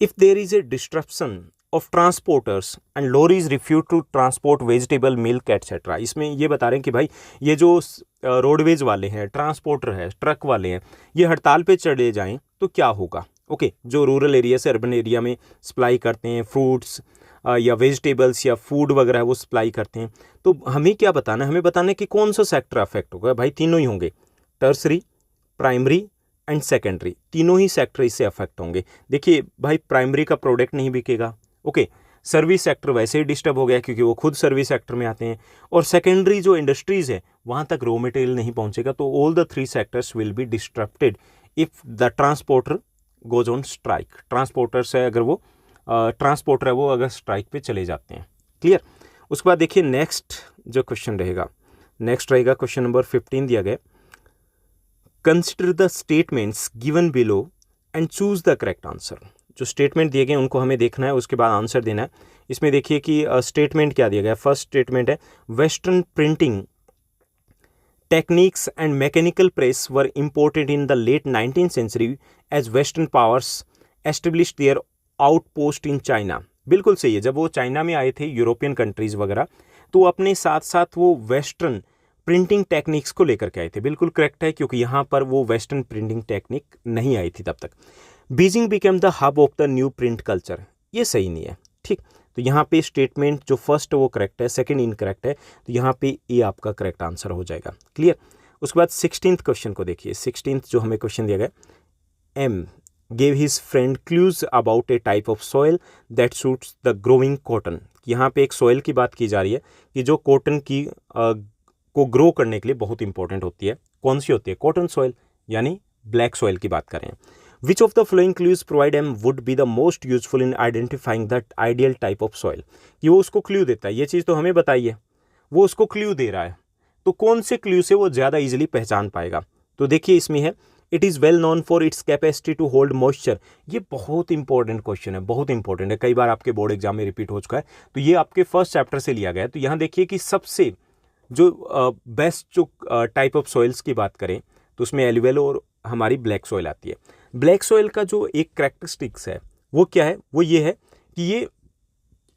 If there is a disruption of transporters and lorries refuse to transport vegetable milk etcetera. इसमें ये बता रहे हैं कि भाई ये जो रोडवेज वाले हैं, ट्रांसपोर्टर है, ट्रक वाले हैं, ये हड़ताल पे चले जाएं तो क्या होगा। ओके, जो रूरल एरिया से अर्बन एरिया में सप्लाई करते हैं फ्रूट्स या वेजिटेबल्स या फूड वगैरह वो सप्लाई करते हैं, तो हमें क्या बताना है, हमें बताना है कि कौन सा सेक्टर अफेक्ट होगा। भाई तीनों ही होंगे, टर्सरी, प्राइमरी एंड सेकेंडरी, तीनों ही सेक्टर इससे अफेक्ट होंगे। देखिए भाई प्राइमरी का प्रोडक्ट नहीं बिकेगा। ओके, सर्विस सेक्टर वैसे ही डिस्टर्ब हो गया क्योंकि वो खुद सर्विस सेक्टर में आते हैं, और सेकेंडरी जो इंडस्ट्रीज़ है वहाँ तक रॉ मटेरियल नहीं पहुँचेगा। तो all the 3 sectors will be disrupted if the transporter goes on strike. Transporters है अगर वो ट्रांसपोर्टर है वो अगर स्ट्राइक पे चले जाते हैं। क्लियर। उसके बाद देखिए नेक्स्ट जो क्वेश्चन रहेगा, नेक्स्ट रहेगा क्वेश्चन नंबर 15 दिया गया, consider the statements given below and choose the correct answer. जो स्टेटमेंट दिए गए उनको हमें देखना है, उसके बाद आंसर देना है। इसमें देखिए कि स्टेटमेंट क्या दिया गया। फर्स्ट स्टेटमेंट है western printing techniques and mechanical press were imported in the late 19th century as Western powers established their outpost in China. बिल्कुल सही है, जब वो चाइना में आए थे यूरोपियन कंट्रीज़ वगैरह, तो अपने साथ साथ वो वेस्टर्न प्रिंटिंग टेक्निक्स को लेकर के आए थे। बिल्कुल करेक्ट है, क्योंकि यहाँ पर वो वेस्टर्न प्रिंटिंग टेक्निक नहीं आई थी तब तक। Beijing became the hub of the new print culture, ये सही नहीं है, ठीक। तो यहाँ पे स्टेटमेंट जो फर्स्ट वो करेक्ट है, सेकंड इनकरेक्ट है, तो यहाँ पे ये आपका करेक्ट आंसर हो जाएगा। क्लियर। उसके बाद 16th क्वेश्चन को देखिए। 16th जो हमें क्वेश्चन दिया गया, M gave his friend clues about a type of soil that suits the growing cotton। यहाँ पे एक सॉइल की बात की जा रही है कि जो कॉटन की को ग्रो करने के लिए बहुत इंपॉर्टेंट होती है। कौन सी होती है? कॉटन सॉइल, यानी ब्लैक सॉइल की बात करें। Which of the following clues provide them would be the most useful in identifying that ideal type of soil. कि वो उसको क्लू देता है, ये चीज़ तो हमें बताइए, वो उसको क्लू दे रहा है, तो कौन से क्लू से वो ज़्यादा इजीली पहचान पाएगा? तो देखिए इसमें है, it is well known for its capacity to hold moisture. ये बहुत इंपॉर्टेंट क्वेश्चन है, बहुत इंपॉर्टेंट है, कई बार आपके बोर्ड एग्जाम में रिपीट हो चुका है। तो ये आपके फर्स्ट चैप्टर से लिया गया है। तो यहाँ देखिए कि सबसे जो बेस्ट जो टाइप ऑफ सॉइल्स की बात करें, तो उसमें एलुवियल और हमारी ब्लैक सॉइल आती है। ब्लैक सॉइल का जो एक कैरेक्टरिस्टिक्स है वो क्या है? वो ये है कि ये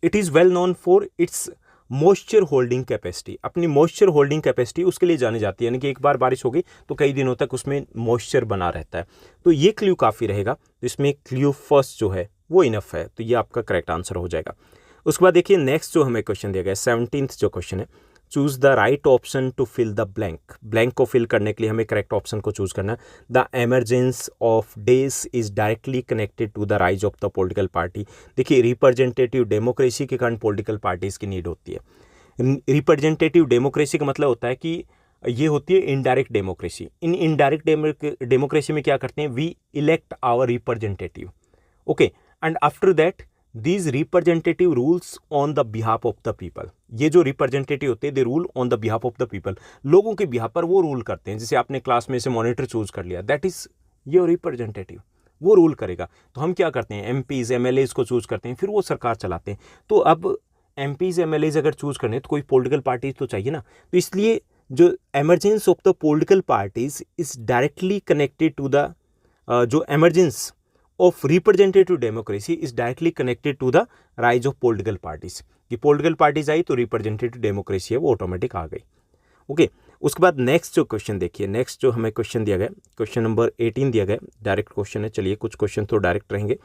it is well known for it's moisture holding capacity. अपनी मॉइस्चर होल्डिंग कैपेसिटी उसके लिए जानी जाती है, यानी कि एक बार बारिश हो गई तो कई दिनों तक उसमें मॉइस्चर बना रहता है। तो ये क्ल्यू काफ़ी रहेगा, तो इसमें क्ल्यू फर्स्ट जो है वो इनफ है, तो ये आपका करेक्ट आंसर हो जाएगा। उसके बाद देखिए नेक्स्ट जो हमें क्वेश्चन दिया गया है, 17th जो क्वेश्चन है, choose the right option to fill the blank. Blank को फिल करने के लिए हमें करेक्ट ऑप्शन को चूज करना है। The emergence of days is directly connected to the rise of the political party. देखिए रिप्रेजेंटेटिव डेमोक्रेसी के कारण पॉलिटिकल पार्टीज की नीड होती है। रिप्रेजेंटेटिव डेमोक्रेसी का मतलब होता है कि ये होती है इनडायरेक्ट डेमोक्रेसी। इन इनडायरेक्ट डेमोक्रेसी में क्या करते हैं? We elect our representative, okay, and after that these representative rules on the behalf of the people. ये जो रिप्रेजेंटेटिव होते हैं they rule on the behalf of the people, लोगों के बिहाफ पर वो रूल करते हैं। जैसे आपने क्लास में से मॉनिटर चूज कर लिया, दैट इज योर रिप्रेजेंटेटिव, वो रूल करेगा। तो हम क्या करते हैं? एमपीज एमएलएज को चूज करते हैं, फिर वो सरकार चलाते हैं। तो अब एमपीज एमएलएज अगर चूज करने तो कोई पॉलिटिकल पार्टी तो चाहिए ना, तो इसलिए जो emergence of the political parties is directly connected to the जो emergence of representative democracy is directly connected to the rise of political parties. कि पॉलिटिकल पार्टीज आई तो रिप्रेजेंटेटिव डेमोक्रेसी है वो ऑटोमेटिक आ गई, ओके। उसके बाद नेक्स्ट जो क्वेश्चन देखिए, नेक्स्ट जो हमें क्वेश्चन दिया गया, क्वेश्चन नंबर 18 दिया गया, डायरेक्ट क्वेश्चन है। चलिए कुछ क्वेश्चन तो डायरेक्ट रहेंगे।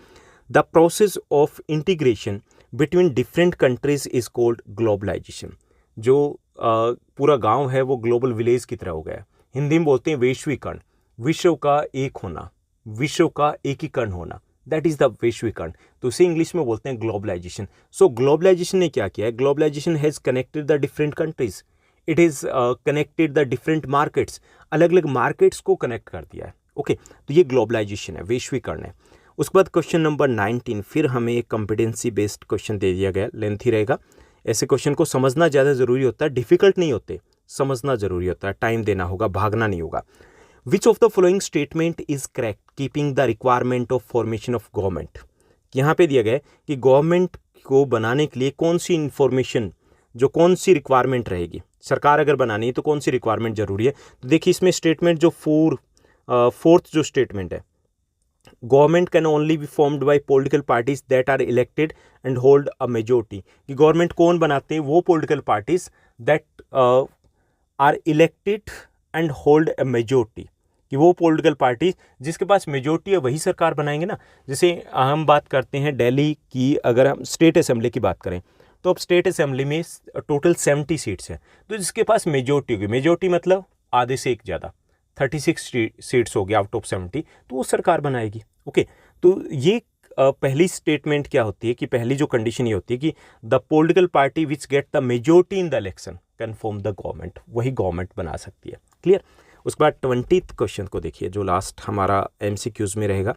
The process of integration between different countries is called globalisation. जो पूरा गांव है वो ग्लोबल विलेज की तरह हो गया है। हिंदी में बोलते हैं वैश्वीकरण, विश्व का एक होना, विश्व का एकीकरण होना, दैट इज द वैश्वीकरण। तो उसे इंग्लिश में बोलते हैं ग्लोबलाइजेशन। सो ग्लोबलाइजेशन ने क्या किया है? Globalisation has connected the different countries, it is connected the different markets, अलग अलग मार्केट्स को कनेक्ट कर दिया है, ओके। तो ये ग्लोबलाइजेशन है, वैश्वीकरण है। उसके बाद क्वेश्चन नंबर 19, फिर हमें एक कॉम्पिटेंसी बेस्ड क्वेश्चन दे दिया गया, लेंथी रहेगा। ऐसे क्वेश्चन को समझना ज़्यादा ज़रूरी होता है, डिफिकल्ट नहीं होते, समझना ज़रूरी होता है, टाइम देना होगा, भागना नहीं होगा। विच of the following statement is correct keeping the requirement of formation of government. यहाँ पे दिया गया है कि गवर्नमेंट को बनाने के लिए कौन सी इंफॉर्मेशन, जो कौन सी रिक्वायरमेंट रहेगी, सरकार अगर बनानी है तो कौन सी रिक्वायरमेंट जरूरी है। तो देखिए इसमें स्टेटमेंट जो फोर्थ जो स्टेटमेंट है, government can only be formed by political parties that are elected and hold a majority. कि गवर्नमेंट कौन बनाते हैं? वो political parties that are elected and hold a majority. कि वो पॉलिटिकल पार्टीज जिसके पास मेजोरिटी है वही सरकार बनाएंगे ना। जैसे हम बात करते हैं दिल्ली की, अगर हम स्टेट असेंबली की बात करें तो अब स्टेट असेंबली में टोटल 70 सीट्स हैं। तो जिसके पास मेजोरिटी होगी, मेजोरिटी मतलब आधे से एक ज़्यादा, 36 सीट्स हो गया आउट ऑफ 70, तो वो सरकार बनाएगी, ओके। तो ये पहली स्टेटमेंट क्या होती है कि पहली जो कंडीशन ये होती है कि the political party which get the majority in the election can form the government, वही गवर्नमेंट बना सकती है, क्लियर। उसके बाद 20th क्वेश्चन को देखिए, जो लास्ट हमारा एमसीक्यूज में रहेगा।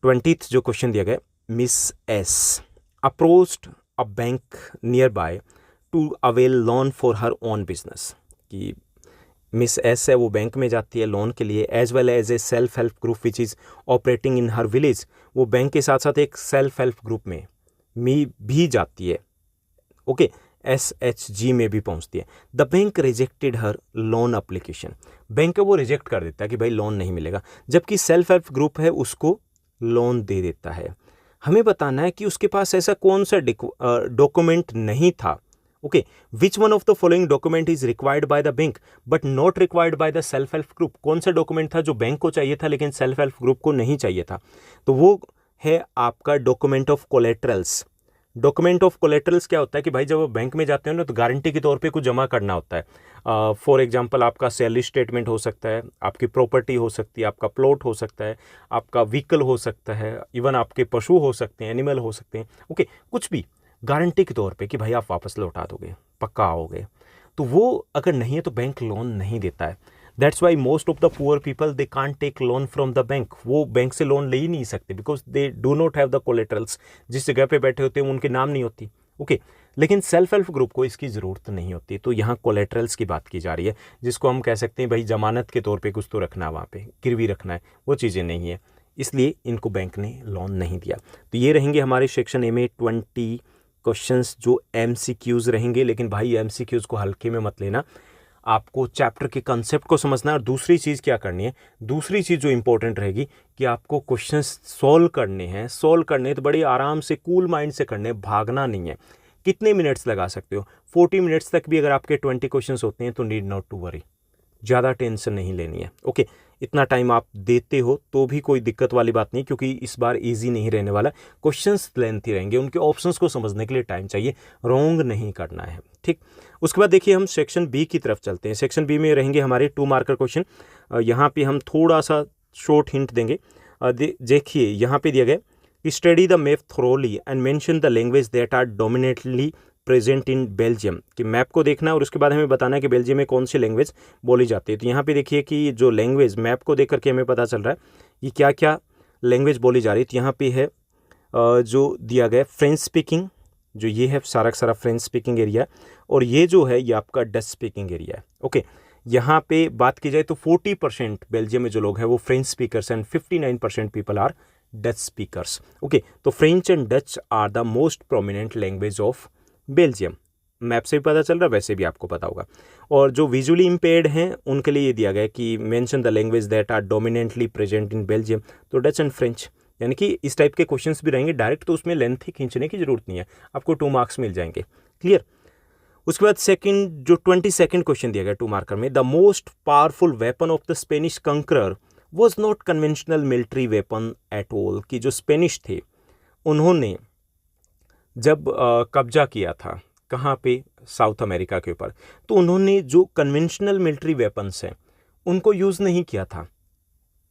20th जो क्वेश्चन दिया गया, Miss S approached a bank nearby to avail loan for her own business. कि मिस एस है वो बैंक में जाती है लोन के लिए, as well as a self help group which is operating in her village. वो bank के साथ साथ एक सेल्फ हेल्प ग्रुप में भी जाती है, ओके, SHG में भी पहुंचती है। The bank rejected her loan application. Bank वो रिजेक्ट कर देता है कि भाई लोन नहीं मिलेगा, जबकि सेल्फ हेल्प ग्रुप है उसको लोन दे देता है। हमें बताना है कि उसके पास ऐसा कौन सा डॉक्यूमेंट नहीं था। Okay, which one of the following document is required by the bank but not required by the self help group. कौन सा डॉक्यूमेंट था जो बैंक को चाहिए था लेकिन सेल्फ हेल्प ग्रुप को नहीं चाहिए था? तो वो है आपका डॉक्यूमेंट ऑफ कोलेटरल्स। डॉक्यूमेंट ऑफ कोलेटरल्स क्या होता है कि भाई जब आप बैंक में जाते हो ना तो गारंटी के तौर पे कुछ जमा करना होता है। फॉर एग्जांपल आपका सैलरी स्टेटमेंट हो सकता है, आपकी प्रॉपर्टी हो सकती है, आपका प्लॉट हो सकता है, आपका व्हीकल हो सकता है, इवन आपके पशु हो सकते हैं, एनिमल हो सकते हैं। ओके, कुछ भी गारंटी के तौर पे कि भाई आप वापस लौटा दोगे, पक्का आओगे। तो वो अगर नहीं है तो बैंक लोन नहीं देता है। That's why most of the poor people they can't take loan from the bank. वो बैंक से लोन ले ही नहीं सकते because they do not have the collaterals. जिस जगह पे बैठे होते हैं उनके नाम नहीं होती। ओके, लेकिन सेल्फ हेल्प ग्रुप को इसकी ज़रूरत नहीं होती। तो यहाँ कोलेटरल्स की बात की जा रही है, जिसको हम कह सकते हैं भाई जमानत के तौर पे कुछ तो रखना है, वहाँ पे गिरवी रखना है, वो चीज़ें नहीं है, इसलिए इनको बैंक ने लोन नहीं दिया। तो ये रहेंगे हमारे सेक्शन ए में 20 क्वेश्चंस जो MCQs रहेंगे। लेकिन भाई MCQs को हल्के में मत लेना, आपको चैप्टर के कंसेप्ट को समझना है। और दूसरी चीज़ क्या करनी है, दूसरी चीज़ जो इंपॉर्टेंट रहेगी कि आपको क्वेश्चंस सॉल्व करने हैं। सॉल्व करने तो बड़ी आराम से कूल माइंड से करने, भागना नहीं है। कितने मिनट्स लगा सकते हो? 40 मिनट्स तक भी अगर आपके 20 क्वेश्चंस होते हैं तो नीड नॉट टू वरी, ज़्यादा टेंशन नहीं लेनी है। ओके, इतना टाइम आप देते हो तो भी कोई दिक्कत वाली बात नहीं, क्योंकि इस बार इजी नहीं रहने वाला। क्वेश्चंस लेंथी रहेंगे, उनके ऑप्शंस को समझने के लिए टाइम चाहिए, रॉन्ग नहीं करना है। ठीक, उसके बाद देखिए हम सेक्शन बी की तरफ चलते हैं। सेक्शन बी में रहेंगे हमारे 2 मार्कर क्वेश्चन। यहाँ पे हम थोड़ा सा शॉर्ट हिंट देंगे। देखिए यहाँ पे दिया गया कि study the map thoroughly and mention the language that are dominately present in Belgium. कि मैप को देखना और उसके बाद हमें बताना है कि बेल्जियम में कौन सी लैंग्वेज बोली जाती है। तो यहाँ पे देखिए कि जो लैंग्वेज मैप को देख करके हमें पता चल रहा है कि क्या क्या लैंग्वेज बोली जा रही है। तो यहाँ पे है जो दिया गया फ्रेंच स्पीकिंग, जो ये है सारा का सारा फ्रेंच स्पीकिंग एरिया, और ये जो है ये आपका डच स्पीकिंग एरिया है। ओके, यहाँ पे बात की जाए तो 40% बेल्जियम में जो लोग हैं वो French speakers and 59% people are Dutch speakers. Okay, तो French and Dutch are the most prominent language of Belgium. Map से भी पता चल रहा है, वैसे भी आपको पता होगा। और जो विजुअली इम्पेयर्ड हैं उनके लिए ये दिया गया है कि mention the language that are dominantly present in Belgium, तो डच एंड फ्रेंच। यानी कि इस टाइप के क्वेश्चंस भी रहेंगे डायरेक्ट, तो उसमें लेंथ ही खींचने की जरूरत नहीं है, आपको 2 मार्क्स मिल जाएंगे। क्लियर? उसके बाद सेकंड जो 22nd क्वेश्चन दिया गया 2 मार्कर में, the most powerful weapon of the Spanish conqueror was not conventional military weapon at all. कि जो स्पेनिश थे उन्होंने जब कब्जा किया था कहाँ पे, साउथ अमेरिका के ऊपर, तो उन्होंने जो कन्वेंशनल मिलिट्री वेपन्स हैं उनको यूज़ नहीं किया था।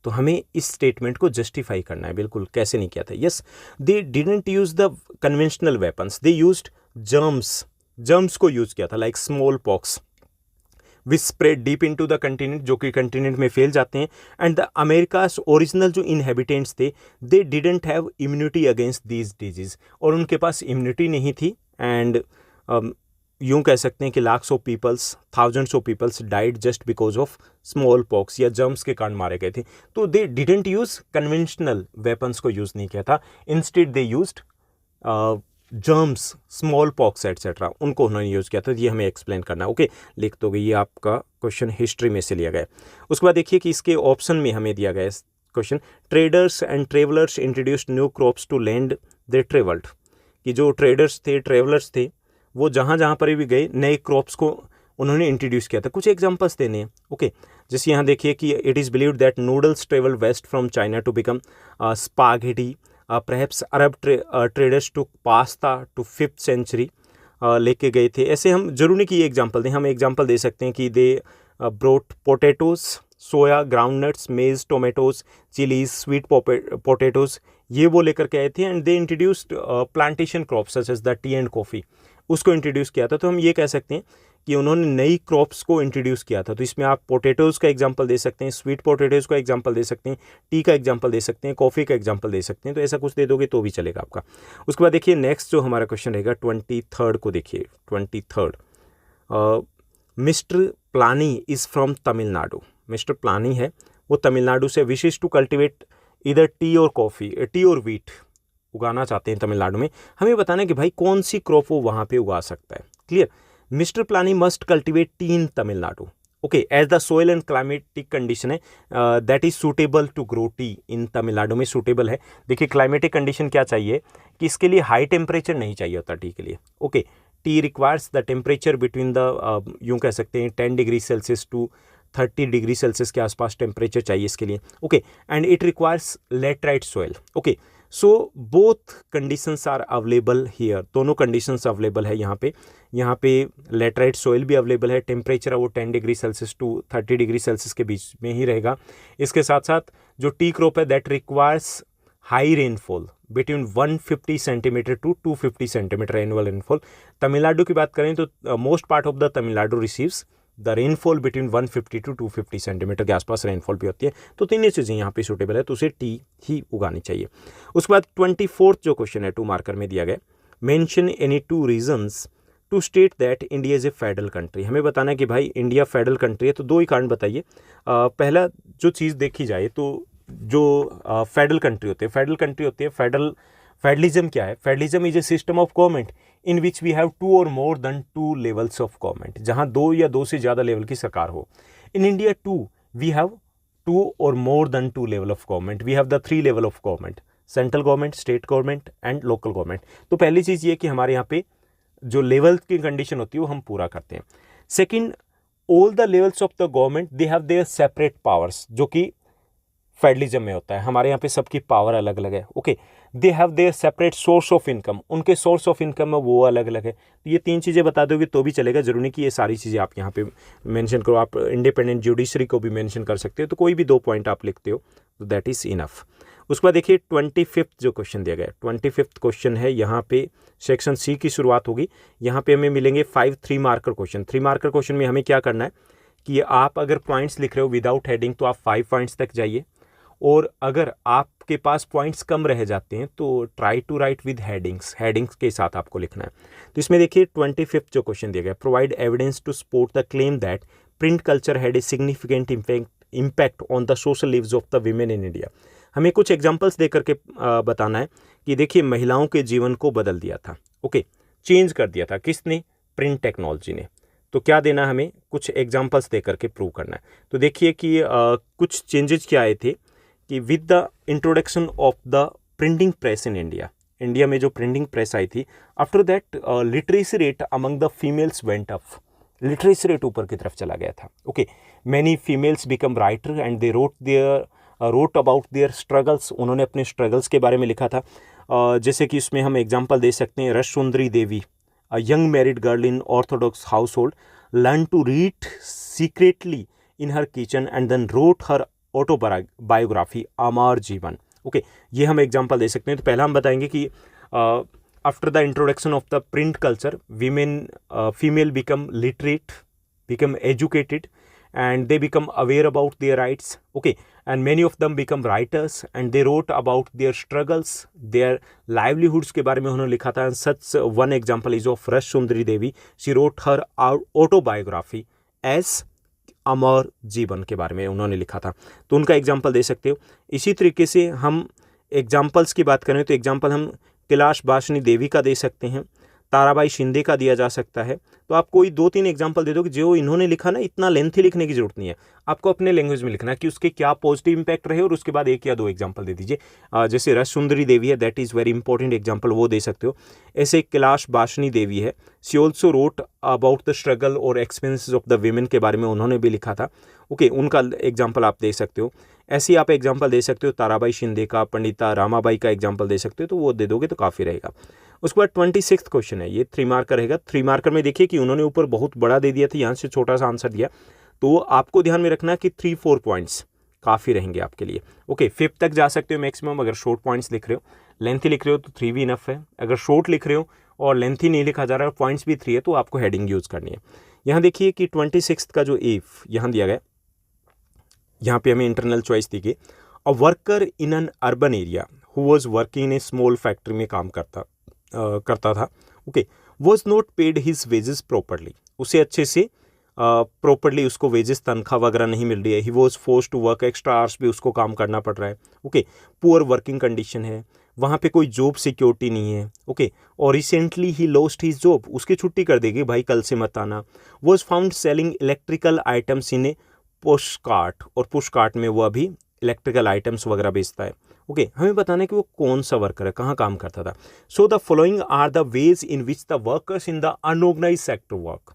तो हमें इस स्टेटमेंट को जस्टिफाई करना है, बिल्कुल कैसे नहीं किया था। Yes, they didn't use the conventional weapons, they used germs को यूज किया था, like small pox which spread deep into the continent, जो कि कंटिनेंट में फैल जाते हैं। एंड द अमेरिकास ओरिजिनल जो इनहेबिटेंट्स थे they didn't have immunity against these disease, और उनके पास इम्यूनिटी नहीं थी। एंड यूं कह सकते हैं कि lakhs of peoples, thousands of peoples died just because of small pox या जर्म्स के कारण मारे गए थे। तो they didn't use conventional weapons को यूज नहीं किया था, instead they used germs, small pox etcetera, उनको उन्होंने यूज़ किया था। ये हमें एक्सप्लेन करना है। ओके, लिख दो गई, ये आपका क्वेश्चन हिस्ट्री में से लिया गया है। उसके बाद देखिए कि इसके ऑप्शन में हमें दिया गया है question, traders and travellers introduced new crops to land they travelled. कि जो ट्रेडर्स थे, ट्रेवलर्स थे, वो जहाँ जहाँ पर भी गए नए क्रॉप्स को उन्होंने इंट्रोड्यूस किया था। कुछ एग्जांपल्स देने हैं। ओके, जैसे यहाँ देखिए कि it is believed that noodles travel west from China to become spaghetti, perhaps Arab traders took pasta to 5th century, लेके गए थे। ऐसे हम जरूर नहीं कि ये एग्जांपल दें, हम एग्जांपल दे सकते हैं कि they brought potatoes, soya, groundnuts, maize, tomatoes, chillies, sweet potatoes, ये वो लेकर के आए थे। And they introduced plantation crops such as the tea and coffee, उसको इंट्रोड्यूस किया था। तो हम ये कह सकते हैं कि उन्होंने नई क्रॉप्स को इंट्रोड्यूस किया था। तो इसमें आप पोटैटोज़ का एग्जांपल दे सकते हैं, स्वीट पोटैटोज़ का एग्जांपल दे सकते हैं, टी का एग्जांपल दे सकते हैं, कॉफ़ी का एग्जांपल दे सकते हैं। तो ऐसा कुछ दे दोगे तो भी चलेगा आपका। उसके बाद देखिए नेक्स्ट जो हमारा क्वेश्चन रहेगा 23rd को देखिए। 23rd, mister Palani is from Tamil Nadu. Mister Palani है वो तमिलनाडु से, विशेष टू कल्टिवेट इधर टी और कॉफ़ी, टी और वीट उगाना चाहते हैं तमिलनाडु में। हमें बताना है कि भाई कौन सी क्रॉप वो वहाँ पे उगा सकता है। Clear? Mister Palani must cultivate tea in Tamil Nadu. Okay, as the soil and climatic condition है that is suitable to grow tea in Tamil Nadu में सूटेबल है। देखिए क्लाइमेटिक कंडीशन क्या चाहिए कि इसके लिए हाई टेम्परेचर नहीं चाहिए होता टी के लिए। Okay, tea requires the temperature between the यूँ कह सकते हैं 10 degree Celsius to 30 degree Celsius के आसपास टेम्परेचर चाहिए इसके लिए। Okay, and it requires laterite soil. Okay, so both conditions are available here, दोनों कंडीशंस अवेलेबल है यहाँ पे लेटराइट सोयल भी अवेलेबल है। टेम्परेचर है वो 10 degree Celsius to 30 degree Celsius के बीच में ही रहेगा। इसके साथ साथ जो टी क्रॉप है that requires high rainfall between 150 centimetre to 250 centimetre annual rainfall. Tamil Nadu की बात करें तो most part of the Tamil Nadu receives the rainfall between 150 to 250 centimetre के आसपास रेनफॉल भी होती है। तो तीनों चीज़ें यहाँ पे सूटेबल है, तो उसे टी ही उगानी चाहिए। उसके बाद 24th जो क्वेश्चन है 2 मार्कर में दिया गया, mention any 2 reasons to state that India is a federal country. हमें बताना है कि भाई इंडिया फेडरल कंट्री है, तो 2 ही कारण बताइए। पहला जो चीज़ देखी जाए तो जो फेडरल कंट्री होती है फेडरलिज्म क्या है? Federalism is a system of government in which we have 2 और more than 2 levels of government, जहां 2 या 2 से ज़्यादा लेवल की सरकार हो। इन इंडिया 2 वी हैव 2 और more than 2 level of government, we have the 3 level of government, central government, state government and local government. तो पहली चीज़ ये कि हमारे यहाँ पे जो लेवल की कंडीशन होती है वो हम पूरा करते हैं। Second, all the levels of the government they have their separate powers, जो कि फेडरलिज्म में होता है। हमारे यहाँ पे सबकी पावर अलग अलग है। Okay, they have their separate source of income, उनके सोर्स ऑफ इनकम है वो अलग अलग है। तो ये 3 चीज़ें बता दोगे तो भी चलेगा, जरूरी नहीं कि ये सारी चीज़ें आप यहाँ पे मेंशन करो। आप इंडिपेंडेंट जुडिशरी को भी मेंशन कर सकते हो, तो कोई भी 2 पॉइंट आप लिखते हो तो दैट इज़ इनफ। उसके बाद देखिए 25th जो क्वेश्चन दिया गया, 25th क्वेश्चन है, यहाँ पे सेक्शन सी की शुरुआत होगी। यहाँ पे हमें मिलेंगे 5 3 मार्कर क्वेश्चन। 3 मार्कर क्वेश्चन में हमें क्या करना है कि आप अगर पॉइंट्स लिख रहे हो विदाउट हेडिंग तो आप 5 पॉइंट्स तक जाइए, और अगर आपके पास पॉइंट्स कम रह जाते हैं तो try to write with headings के साथ आपको लिखना है। तो इसमें देखिए 25th जो क्वेश्चन दिया गया, provide evidence to support the claim that print culture had a significant impact on the social lives of the women in India. हमें कुछ एग्जाम्पल्स दे करके बताना है कि देखिए महिलाओं के जीवन को बदल दिया था। ओके, चेंज कर दिया था किसने? प्रिंट टेक्नोलॉजी ने। तो क्या देना है हमें? कुछ एग्जाम्पल्स दे करके प्रूव करना है। तो देखिए कि कुछ चेंजेस क्या आए थे कि with the introduction of the printing press in India में जो प्रिंटिंग प्रेस आई थी, after that literacy rate among the females went up, literacy rate ऊपर की तरफ चला गया था। Okay, many females become writer and they wrote about their struggles, उन्होंने अपने स्ट्रगल्स के बारे में लिखा था। जैसे कि इसमें हम एग्जाम्पल दे सकते हैं, Ras Sundari Devi, a young married girl in orthodox household, learn to read secretly in her kitchen and then wrote her autobiography Amar Jiban. Okay, ये हम एग्जांपल दे सकते हैं। तो पहला हम बताएंगे कि after the introduction of the print culture female become literate, become educated and they become aware about their rights. Okay, and many of them become writers and they wrote about their struggles, their livelihoods के बारे में उन्होंने लिखा था। Such one example is of रस सुंदरी देवी, she wrote her autobiography as अमर जीवन के बारे में उन्होंने लिखा था। तो उनका एग्जाम्पल दे सकते हो। इसी तरीके से हम एग्जाम्पल्स की बात करें तो एग्जाम्पल हम कैलाश बासनी देवी का दे सकते हैं, ताराबाई शिंदे का दिया जा सकता है। तो आप कोई 2-3 एग्जाम्पल दे दो कि जो इन्होंने लिखा ना, इतना लेंथी लिखने की जरूरत नहीं है, आपको अपने लैंग्वेज में लिखना है कि उसके क्या पॉजिटिव इंपैक्ट रहे, और उसके बाद 1 या 2 एग्जाम्पल दे दीजिए। जैसे रस सुंदरी देवी है, that is very important example, वो दे सकते हो। ऐसे कैलाश बासनी देवी है, she also wrote about the struggle और एक्सपीरियंसेस ऑफ द वीमेन के बारे में उन्होंने भी लिखा था। ओके, उनका एग्जाम्पल आप दे सकते हो। ऐसे आप एग्जाम्पल दे सकते हो ताराबाई शिंदे का, पंडिता रामाबाई का एग्जाम्पल दे सकते हो, तो वो दे दोगे तो काफ़ी रहेगा। उसके बाद 26th क्वेश्चन है, ये 3 मार्कर रहेगा। 3 मार्कर में देखिए कि उन्होंने ऊपर बहुत बड़ा दे दिया था, यहाँ से छोटा सा आंसर दिया, तो आपको ध्यान में रखना कि 3-4 पॉइंट्स काफ़ी रहेंगे आपके लिए। ओके, 5th तक जा सकते हो मैक्सिमम अगर शॉर्ट पॉइंट्स लिख रहे हो। लेंथी लिख रहे हो तो 3 भी इनफ है। अगर शॉर्ट लिख रहे हो और लेंथी नहीं लिखा जा रहा है, पॉइंट्स भी 3 है, तो आपको हेडिंग यूज़ करनी है। यहाँ देखिए कि 26th का जो इफ यहाँ दिया गया, यहाँ पे हमें इंटरनल चॉइस दी गई। A worker in an urban area who was working in A small factory में काम करता था। Okay, was not paid his wages properly, उसे अच्छे से प्रॉपरली उसको वेजेस तनख्वाह वगैरह नहीं मिल रही है। He was force to work extra hours भी उसको काम करना पड़ रहा है। ओके, पुअर वर्किंग कंडीशन है, वहाँ पे कोई जॉब सिक्योरिटी नहीं है, ओके, और recently he lost his job, उसकी छुट्टी कर देगी, भाई कल से मत आना। Was found selling electrical items in A push cart, और पुश कार्ट में वो अभी इलेक्ट्रिकल आइटम्स वगैरह बेचता है, ओके। हमें बताना है कि वो कौन सा वर्कर है, कहाँ काम करता था। So the following are the ways in which the workers in the unorganise sector work,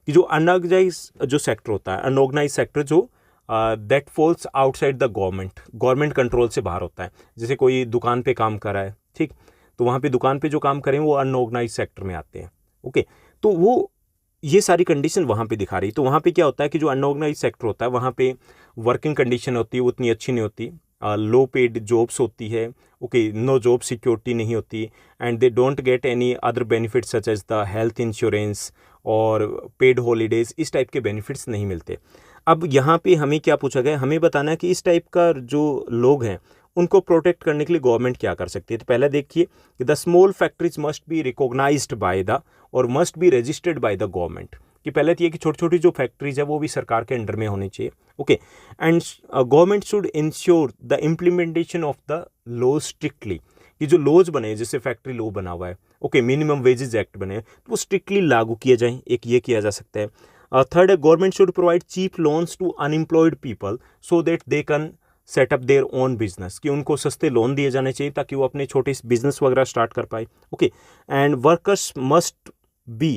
कि जो अनऑर्गेनाइज जो सेक्टर होता है, अनऑर्गेनाइज सेक्टर जो that falls outside the government control से बाहर होता है। जैसे कोई दुकान पे काम कर रहा है, ठीक, तो वहाँ पे दुकान पे जो काम करें वो अनऑर्गेनाइज सेक्टर में आते हैं, ओके। तो वो ये सारी कंडीशन वहाँ पे दिखा रही। तो वहाँ पे क्या होता है कि जो अनऑर्गेनाइज सेक्टर होता है वहाँ पे वर्किंग कंडीशन होती है वो उतनी अच्छी नहीं होती, लो पेड जॉब्स होती है, ओके, नो जॉब सिक्योरिटी नहीं होती, and they don't get any other benefits such as the health insurance और पेड हॉलीडेज, इस टाइप के बेनिफिट्स नहीं मिलते। अब यहाँ पे हमें क्या पूछा गया, हमें बताना है कि इस टाइप का जो लोग हैं उनको प्रोटेक्ट करने के लिए गवर्नमेंट क्या कर सकती है। तो पहले देखिए कि the small factories must be recognised by the और must be registered by the government, कि पहले तो ये कि छोटी छोटी जो फैक्ट्रीज है वो भी सरकार के अंडर में होनी चाहिए, okay. And government should ensure the implementation of the law strictly, कि जो लॉज बने, जैसे फैक्ट्री लॉ बना हुआ है, ओके, मिनिमम वेजेस एक्ट बने, तो वो स्ट्रिक्टली लागू किए जाएं, एक ये किया जा सकता है। थर्ड है government should provide cheap loans to unemployed people so that they can set up their own business, कि उनको सस्ते लोन दिए जाने चाहिए ताकि वो अपने छोटे बिजनेस वगैरह स्टार्ट कर पाए, okay. And workers must be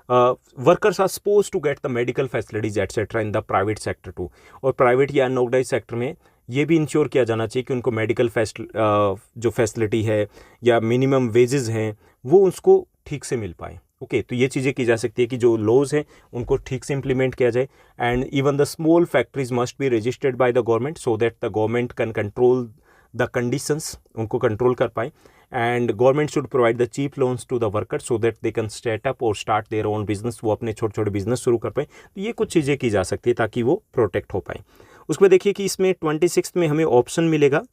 workers are suppose to get the medical facilities etcetera in the private sector too, और प्राइवेट या अनऑर्गेनाइज सेक्टर में ये भी इंश्योर किया जाना चाहिए कि उनको मेडिकल जो फैसिलिटी है या मिनिमम वेजेस हैं वो उसको ठीक से मिल पाए, ओके। तो ये चीज़ें की जा सकती है कि जो लॉज हैं उनको ठीक से इम्प्लीमेंट किया जाए। And even the small factories must be registered by the government so that the government can control the conditions, उनको कंट्रोल कर पाए। And government should provide the cheap loans to the worker so that they can start up और start their own business, वो अपने छोटे छोटे business शुरू कर पाए। तो ये कुछ चीज़ें की जा सकती है ताकि वो प्रोटेक्ट हो पाए। उसके बाद देखिए कि इसमें 26 में हमें ऑप्शन मिलेगा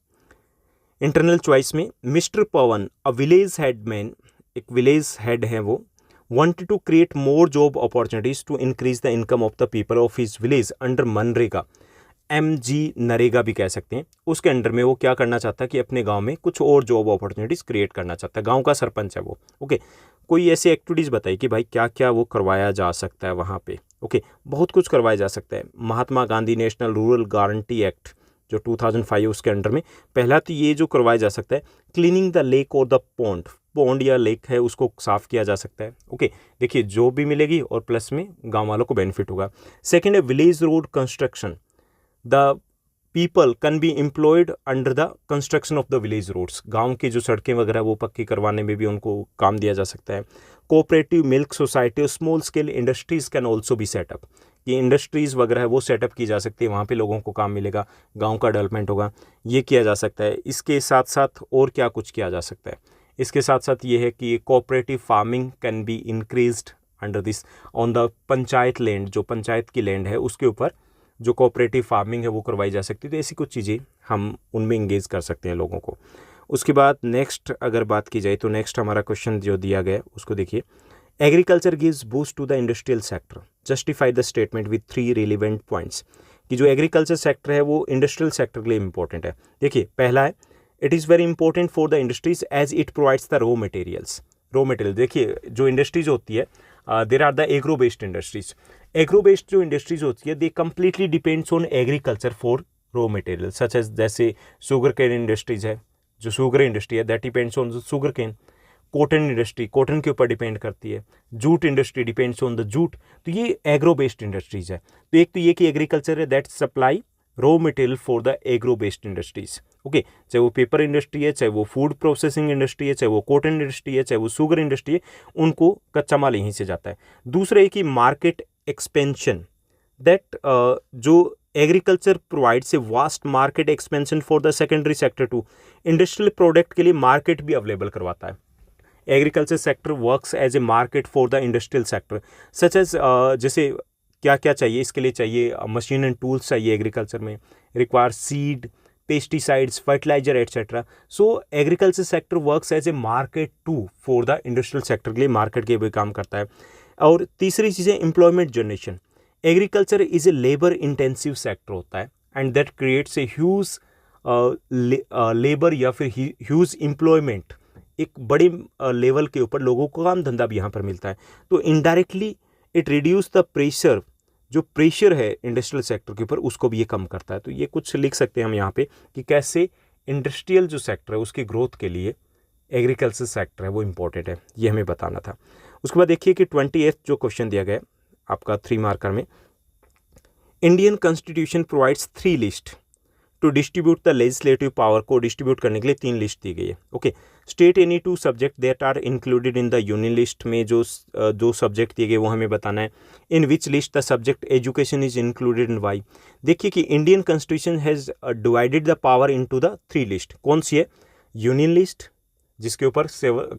इंटरनल चॉइस में, mister Pawan a village headman, एक विलेज हेड है वो, wanted to create more job opportunities to increase the income of the people of his village under MNREGA, MG NREGA भी कह सकते हैं। उसके अंडर में वो क्या करना चाहता है कि अपने गांव में कुछ और जॉब अपॉर्चुनिटीज़ क्रिएट करना चाहता है। गांव का सरपंच है वो, ओके। कोई ऐसी एक्टिविटीज़ बताइए कि भाई क्या क्या वो करवाया जा सकता है वहाँ पे, ओके। बहुत कुछ करवाया जा सकता है। Mahatma Gandhi national rural guarantee act जो 2005 उसके अंडर में पहला तो ये जो करवाया जा सकता है, क्लीनिंग द लेक और द पॉन्ड या लेक है उसको साफ़ किया जा सकता है, ओके। देखिए जॉब भी मिलेगी और प्लस में गांव वालों को बेनिफिट होगा। सेकंड है village road construction, the people can be employed under the construction of the village roads, गांव की जो सड़कें वगैरह वो पक्की करवाने में भी उनको काम दिया जा सकता है। कोऑपरेटिव मिल्क सोसाइटी और small scale industries can also be set up, ये इंडस्ट्रीज़ वगैरह है वो सेटअप की जा सकती है, वहाँ पे लोगों को काम मिलेगा, गांव का डेवलपमेंट होगा, ये किया जा सकता है। इसके साथ साथ और क्या कुछ किया जा सकता है, इसके साथ साथ ये है कि cooperative farming can be increased under this on the panchayat land, जो पंचायत की लैंड है उसके ऊपर जो कोऑपरेटिव फार्मिंग है वो करवाई जा सकती है। तो ऐसी कुछ चीज़ें हम उनमें इंगेज कर सकते हैं लोगों को। उसके बाद नेक्स्ट अगर बात की जाए तो नेक्स्ट हमारा क्वेश्चन जो दिया गया उसको देखिए, agriculture gives boost to the industrial sector, justify the statement with 3 relevant points, कि जो एग्रीकल्चर सेक्टर है वो इंडस्ट्रियल सेक्टर के लिए इंपॉर्टेंट है। देखिए पहला है it is very important for the industries as it provides the raw materials. देखिए जो इंडस्ट्रीज होती है there are the agro based industries, agro based जो इंडस्ट्रीज होती है they completely depends on agriculture for raw material such as जैसे sugar cane industries है, जो शुगर इंडस्ट्री है that depends on sugar cane. Cotton industry cotton के ऊपर depend करती है, jute industry depends on the jute. तो ये एग्रो बेस्ड इंडस्ट्रीज है। तो एक तो ये कि एग्रीकल्चर है that supply raw material for the agro based industries, okay. चाहे वो पेपर इंडस्ट्री है, चाहे वो फूड प्रोसेसिंग इंडस्ट्री है, चाहे वो कॉटन इंडस्ट्री है, चाहे वो शुगर इंडस्ट्री है, उनको कच्चा माल यहीं से जाता है। दूसरा है कि मार्केट एक्सपेंशन, दैट जो agriculture provides a vast market expansion for the secondary sector too, industrial product के लिए मार्केट भी अवेलेबल करवाता है। Agriculture sector works as a market for the industrial sector such as जैसे क्या क्या चाहिए इसके लिए, चाहिए मशीन एंड टूल्स चाहिए एग्रीकल्चर में, require seed, pesticides, fertiliser etcetera. So agriculture sector works as a market to for the industrial sector के लिए मार्केट के भी काम करता है। और तीसरी चीज़ है employment generation, agriculture is a labour intensive sector होता है and that creates a huge labour या फिर ह्यूज एम्प्लॉयमेंट, एक बड़े लेवल के ऊपर लोगों को काम धंधा भी यहाँ पर मिलता है। तो indirectly it reduce the pressure, जो प्रेशर है इंडस्ट्रियल सेक्टर के ऊपर उसको भी ये कम करता है। तो ये कुछ लिख सकते हैं हम यहाँ पे कि कैसे इंडस्ट्रियल जो सेक्टर है उसकी ग्रोथ के लिए एग्रीकल्चर सेक्टर है वो इम्पोर्टेंट है, ये हमें बताना था। उसके बाद देखिए कि 28th जो क्वेश्चन दिया गया आपका 3 मार्कर में, Indian constitution provides 3 list to distribute the legislative power, को डिस्ट्रीब्यूट करने के लिए 3 लिस्ट दी गई है। Okay, state any 2 subject that are included in the union list में जो सब्जेक्ट दिए गए वो हमें बताना है। In which list the subject education is included in why. देखिए कि Indian constitution has divided the power into the 3 list. कौन सी है? यूनियन लिस्ट, जिसके ऊपर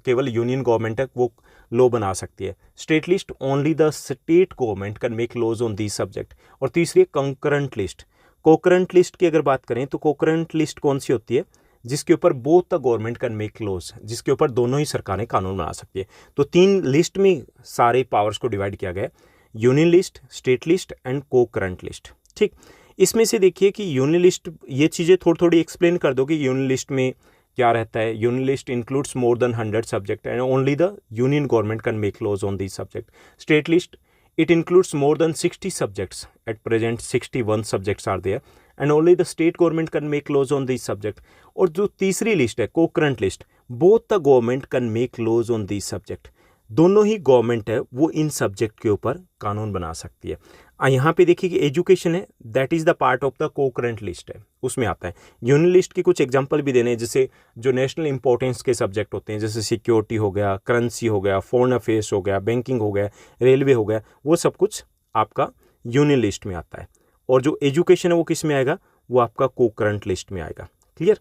केवल यूनियन गवर्नमेंट है वो लॉ बना सकती है। State list, only the state government can make laws on this subject. और तीसरी है कंकरेंट लिस्ट। कोकरेंट लिस्ट की अगर बात करें तो कोकरेंट लिस्ट कौन सी होती है? जिसके ऊपर both the government can make laws, जिसके ऊपर दोनों ही सरकारें कानून बना सकती है। तो 3 लिस्ट में सारे पावर्स को डिवाइड किया गया है, union list, state list and concurrent list. ठीक, इसमें से देखिए कि यूनियन लिस्ट, ये चीज़ें थोड़ी थोड़ी एक्सप्लेन कर दो कि यूनियन लिस्ट में क्या रहता है। Union list includes more than 100 subject and only the union government can make laws on this subject. State list, it includes more than 60 subjects. At present 61 subjects are there and only the state government can make laws on these subject. और जो तीसरी list है co-current list, both the government can make laws on these subject. दोनों ही government है वो इन subject के ऊपर कानून बना सकती है। यहाँ पे देखिए कि एजुकेशन है, that is the part of the concurrent list है, उसमें आता है। यूनियन लिस्ट की कुछ एग्जांपल भी देने हैं, जैसे जो नेशनल इंपॉर्टेंस के सब्जेक्ट होते हैं, जैसे सिक्योरिटी हो गया, करेंसी हो गया, फॉरेन अफेयर्स हो गया, बैंकिंग हो गया, रेलवे हो गया, वो सब कुछ आपका यूनियन लिस्ट में आता है। और जो एजुकेशन है वो किस में आएगा? वो आपका को-करेंट लिस्ट में आएगा। Clear?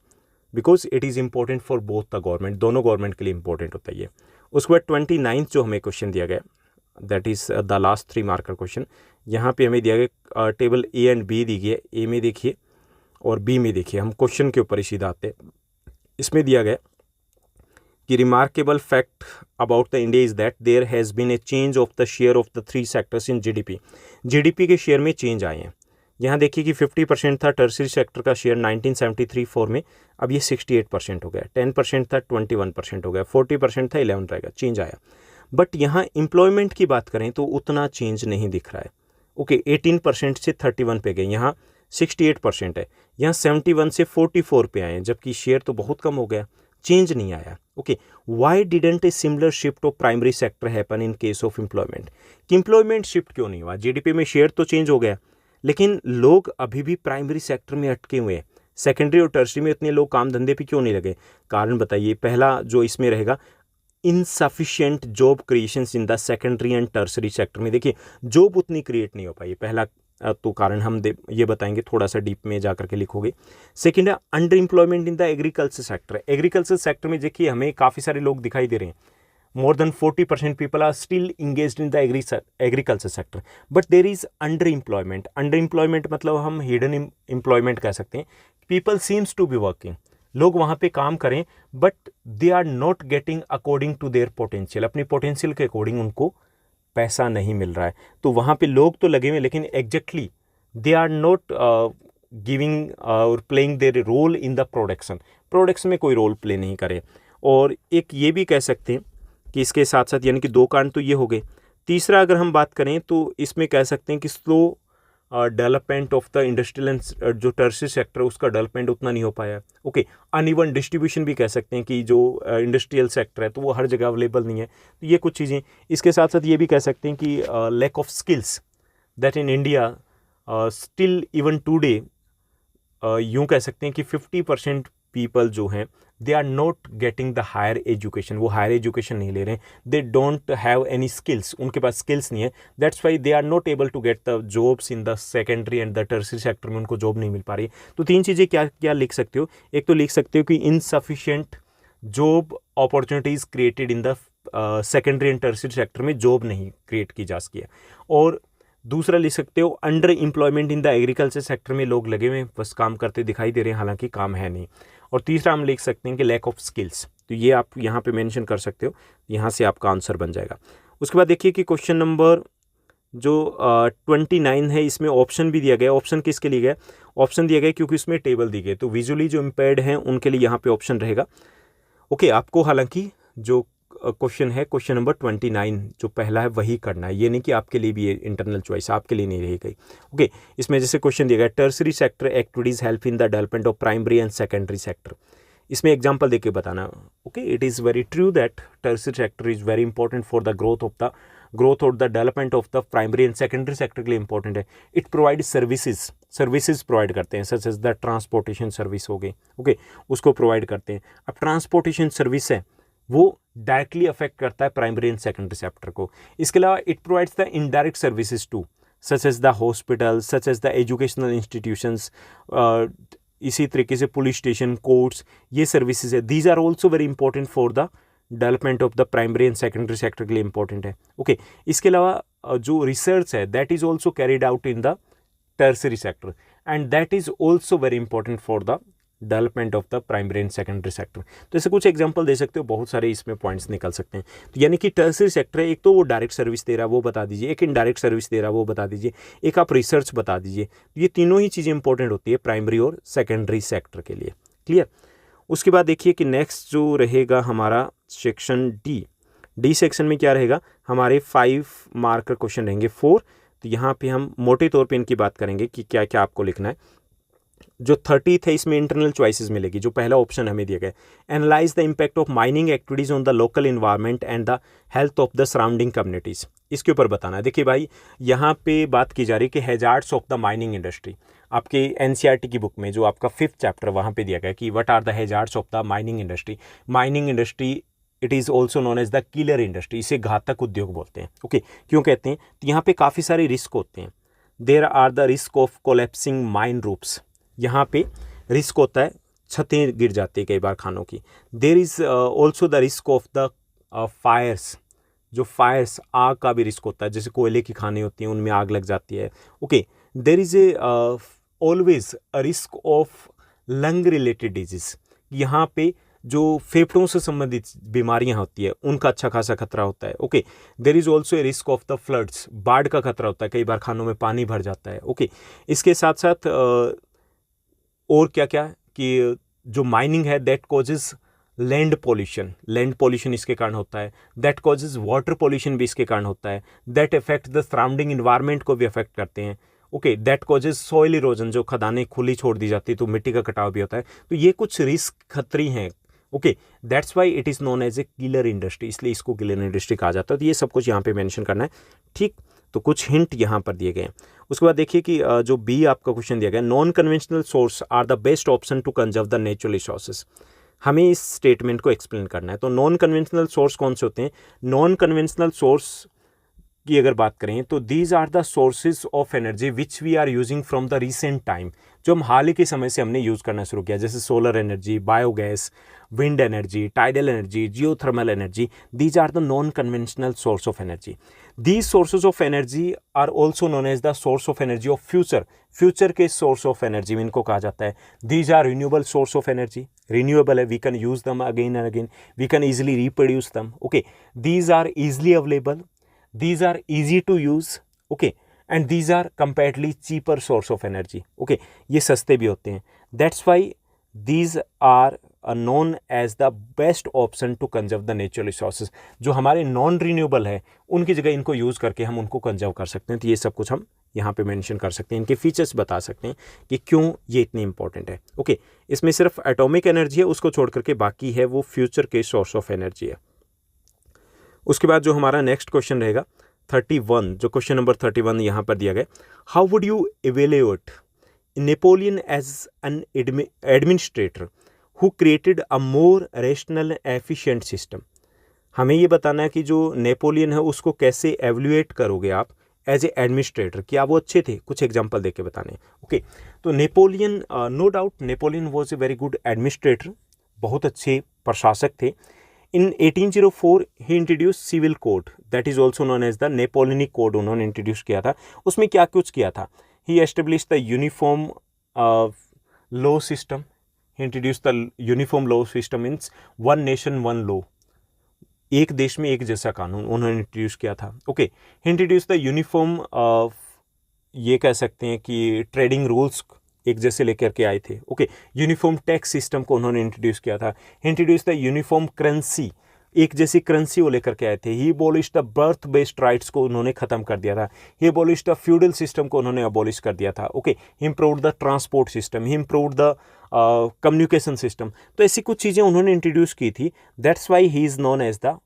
Because it is important for both the government, दोनों गवर्नमेंट के लिए इंपॉर्टेंट होता है ये। उसके बाद 29th जो हमें क्वेश्चन दिया गया, that is the last 3 marker question. यहाँ पे हमें दिया गया table A and be the गई है, ए में देखिए और बी में देखिए। हम क्वेश्चन के ऊपर ही सीधा आते हैं। इसमें दिया गया कि remarkable fact about the India is that there has been a change of the share of the 3 sectors in GDP. GDP के शेयर में चेंज आए हैं। यहाँ देखिए कि 50% था टर्शियरी सेक्टर का शेयर 1973-4 में, अब ये 68% हो गया। 10% था 21% हो गया, 40% था 11 रहेगा, चेंज आया। बट यहाँ एम्प्लॉयमेंट की बात करें तो उतना चेंज नहीं दिख रहा है। ओके, 18% से 31 पे गए, यहाँ 68% है, यहाँ 71 से 44 पे आए हैं, जबकि शेयर तो बहुत कम हो गया, चेंज नहीं आया। Okay, why didn't a similar shift of primary sector happen in case of employment? कि एम्प्लॉयमेंट शिफ्ट क्यों नहीं हुआ? जीडीपी में शेयर तो चेंज हो गया, लेकिन लोग अभी भी प्राइमरी सेक्टर में अटके हुए हैं, सेकेंडरी और टर्शरी में इतने लोग काम धंधे पे क्यों नहीं लगे? कारण बताइए। पहला जो इसमें रहेगा, insufficient job creations in the secondary and tertiary sector में। देखिए जॉब उतनी क्रिएट नहीं हो पाई, पहला तो कारण हम ये बताएंगे, थोड़ा सा डीप में जाकर के लिखोगे। सेकेंड है under employment in the agriculture sector. Agriculture sector में देखिए हमें काफ़ी सारे लोग दिखाई दे रहे हैं, more than 40% people are still engaged in the agriculture sector, but there is underemployment. Underemployment मतलब हम hidden employment कह सकते हैं। People seems to be working, लोग वहाँ पे काम करें, but they are not getting according to their potential. अपनी potential के according उनको पैसा नहीं मिल रहा है। तो वहाँ पे लोग तो लगे हुए, लेकिन exactly they are not giving or playing their role in the production. Production में कोई रोल प्ले नहीं करे। और एक ये भी कह सकते हैं कि इसके साथ साथ, यानी कि 2 कारण तो ये हो गए। तीसरा अगर हम बात करें तो इसमें कह सकते हैं कि slow development of the industrial and जो टर्शियरी सेक्टर है उसका डेवलपमेंट उतना नहीं हो पाया। ओके, अनइवन डिस्ट्रीब्यूशन भी कह सकते हैं कि जो इंडस्ट्रियल सेक्टर है तो वो हर जगह अवेलेबल नहीं है। तो ये कुछ चीज़ें। इसके साथ साथ ये भी कह सकते हैं कि lack of skills that in India still even today, यूँ कह सकते हैं कि 50% पीपल जो हैं they are not getting the higher education, वो हायर एजुकेशन नहीं ले रहे हैं, they don't have any skills, उनके पास स्किल्स नहीं है, that's why they are not able to get the jobs in the secondary and the tertiary sector में उनको जॉब नहीं मिल पा रही। तो 3 चीज़ें क्या क्या लिख सकते हो? एक तो लिख सकते हो कि insufficient job opportunities created in the secondary and tertiary sector में जॉब नहीं क्रिएट की जा सकी है। और दूसरा लिख सकते हो under employment in the agriculture sector में लोग लगे हुए बस काम करते दिखाई दे रहे हैं, हालांकि काम है नहीं। और तीसरा हम लिख सकते हैं कि लैक ऑफ स्किल्स। तो ये आप यहाँ पे मेंशन कर सकते हो, यहाँ से आपका आंसर बन जाएगा। उसके बाद देखिए कि क्वेश्चन नंबर जो 29 है इसमें ऑप्शन भी दिया गया। ऑप्शन किसके लिए गया? ऑप्शन दिया गया क्योंकि इसमें टेबल दी गई, तो विजुअली जो इम्पेयर्ड हैं उनके लिए यहाँ पे ऑप्शन रहेगा। ओके, आपको हालांकि जो क्वेश्चन है क्वेश्चन नंबर 29 जो पहला है वही करना है, ये नहीं कि आपके लिए भी ये इंटरनल चॉइस आपके लिए नहीं रही गई। ओके, इसमें जैसे क्वेश्चन दिया गया tertiary sector activities help in the development of primary and secondary sector, इसमें एग्जांपल देके बताना। Okay, it is very true that tertiary sector is very important for the growth और the development of the primary and secondary sector के लिए important है। It provide services provide करते हैं, such as the transportation service हो गई। Okay, उसको provide करते हैं। अब ट्रांसपोर्टेशन सर्विस है वो डायरेक्टली अफेक्ट करता है प्राइमरी एंड सेकेंडरी सेक्टर को। इसके अलावा it provides the indirect services too, such as the hospital, such as the educational institutions, इसी तरीके से पुलिस स्टेशन, कोर्ट्स, ये सर्विसेज है। These are also very important for the development of the primary and secondary sector के लिए important है। Okay, इसके अलावा जो रिसर्च है that is also carried out in the tertiary sector and that is also very important for the development of the primary and secondary sector. तो ऐसे कुछ एग्जांपल दे सकते हो, बहुत सारे इसमें पॉइंट्स निकल सकते हैं। तो यानी कि टर्सरी सेक्टर है, एक तो वो डायरेक्ट सर्विस दे रहा है वो बता दीजिए, एक इनडायरेक्ट सर्विस दे रहा है वो बता दीजिए, एक आप रिसर्च बता दीजिए। ये तीनों ही चीज़ें इंपॉर्टेंट होती है प्राइमरी और सेकेंडरी सेक्टर के लिए। क्लियर? उसके बाद देखिए कि नेक्स्ट जो रहेगा हमारा सेक्शन डी सेक्शन में क्या रहेगा, हमारे 5 मार्क का क्वेश्चन रहेंगे 4। तो यहाँ पे हम मोटे तौर पे इनकी बात करेंगे कि क्या क्या आपको लिखना है। जो 30th है इसमें इंटरनल चॉइसेस मिलेगी। जो पहला ऑप्शन हमें दिया गया है, analyse the impact of mining activities on the local environment and the health of the surrounding communities, इसके ऊपर बताना है। देखिए भाई, यहाँ पे बात की जा रही है कि hazards of the mining industry. आपके एनसीईआरटी की बुक में जो आपका 5th चैप्टर वहाँ पे दिया गया कि what are the hazards of the mining industry. Mining industry it is also known as the killer industry, इसे घातक उद्योग बोलते हैं। ओके, क्यों कहते हैं? तो यहाँ पे काफ़ी सारे रिस्क होते हैं। There are the risk of collapsing mine roofs, यहाँ पे रिस्क होता है छतें गिर जाती है कई बार खानों की। There is also the risk of the fires, जो फायर्स आग का भी रिस्क होता है, जैसे कोयले की खानें होती हैं उनमें आग लग जाती है। Okay, there is a always a risk of lung related disease, यहाँ पे जो फेफड़ों से संबंधित बीमारियां होती है उनका अच्छा खासा खतरा होता है। Okay, there is also a risk of the floods, बाढ़ का खतरा होता है, कई बार खानों में पानी भर जाता है। ओके, इसके साथ साथ और क्या क्या कि जो माइनिंग है दैट कॉजेज लैंड पॉल्यूशन इसके कारण होता है, दैट कॉजेज वाटर पॉल्यूशन भी इसके कारण होता है, that effect the surrounding environment को भी अफेक्ट करते हैं। Okay, that causes soil erosion, जो खदानें खुली छोड़ दी जाती है तो मिट्टी का कटाव भी होता है। तो ये कुछ रिस्क खतरी हैं। Okay, that's why it is known as a killer industry, इसलिए इसको किलर इंडस्ट्री कहा जाता है। तो ये सब कुछ यहाँ पे मेंशन करना है। ठीक, तो कुछ हिंट यहाँ पर दिए गए हैं। उसके बाद देखिए कि जो बी आपका क्वेश्चन दिया गया, non conventional source are the best option to conserve the natural resources, हमें इस स्टेटमेंट को एक्सप्लेन करना है। तो नॉन कन्वेंशनल सोर्स कौन से होते हैं? नॉन कन्वेंशनल सोर्स की अगर बात करें तो these are the sources of energy which we are using from the recent time, जो हम हाल ही के समय से हमने यूज़ करना शुरू किया, जैसे solar energy, biogas, wind energy, tidal energy, geothermal energy. These are the non conventional source of energy. These sources of energy are also known as the source of energy of future के source of energy में इनको कहा जाता है। These are renewable source of energy, renewable है, we can use them again and again, we can easily reproduce them. Okay, these are easily available, these are easy to use, okay, and these are comparatively cheaper source of energy. Okay, ये सस्ते भी होते हैं। That's why these are known as the best option to conserve the natural resources। जो हमारे non renewable है उनकी जगह इनको यूज़ करके हम उनको कंजर्व कर सकते हैं। तो ये सब कुछ हम यहाँ पे मेंशन कर सकते हैं, इनके फीचर्स बता सकते हैं कि क्यों ये इतनी इंपॉर्टेंट है। ओके, इसमें सिर्फ एटॉमिक एनर्जी है, उसको छोड़ करके बाकी है वो फ्यूचर के सोर्स ऑफ एनर्जी है। उसके बाद जो हमारा नेक्स्ट क्वेश्चन रहेगा 31, जो क्वेश्चन नंबर 31 यहाँ पर दिया गया, how would you evaluate Napoleon as an administrator who created a more rational efficient system. हमें ये बताना है कि जो नेपोलियन है उसको कैसे एवेल्युएट करोगे आप एज ए एडमिनिस्ट्रेटर, क्या वो अच्छे थे? कुछ एग्जाम्पल देके बताने। ओके, तो Napoleon, no doubt Napoleon was a very good administrator, बहुत अच्छे प्रशासक थे। In 1804 he introduced civil code that is also known as the Napoleonic code, उन्होंने इंट्रोड्यूस किया था। उसमें क्या कुछ किया था? He established the uniform law system, he introduced the uniform law system means one nation one law, एक देश में एक जैसा कानून उन्होंने इंट्रोड्यूस किया था। ओके, इंट्रोड्यूस द यूनिफॉर्म, ये कह सकते हैं कि ट्रेडिंग रूल्स एक जैसे लेकर के आए थे। ओके, यूनिफॉर्म टैक्स सिस्टम को उन्होंने इंट्रोड्यूस किया था। इंट्रोड्यूस द यूनिफॉर्म करेंसी, एक जैसी करेंसी वो लेकर के आए थे। He abolish the birth based rights को उन्होंने खत्म कर दिया था। He abolish the feudal system को उन्होंने अबॉलिश कर दिया था। Okay, improve the transport system, he improve the communication system. तो ऐसी कुछ चीज़ें उन्होंने इंट्रोड्यूस की थी। That's why he is known as the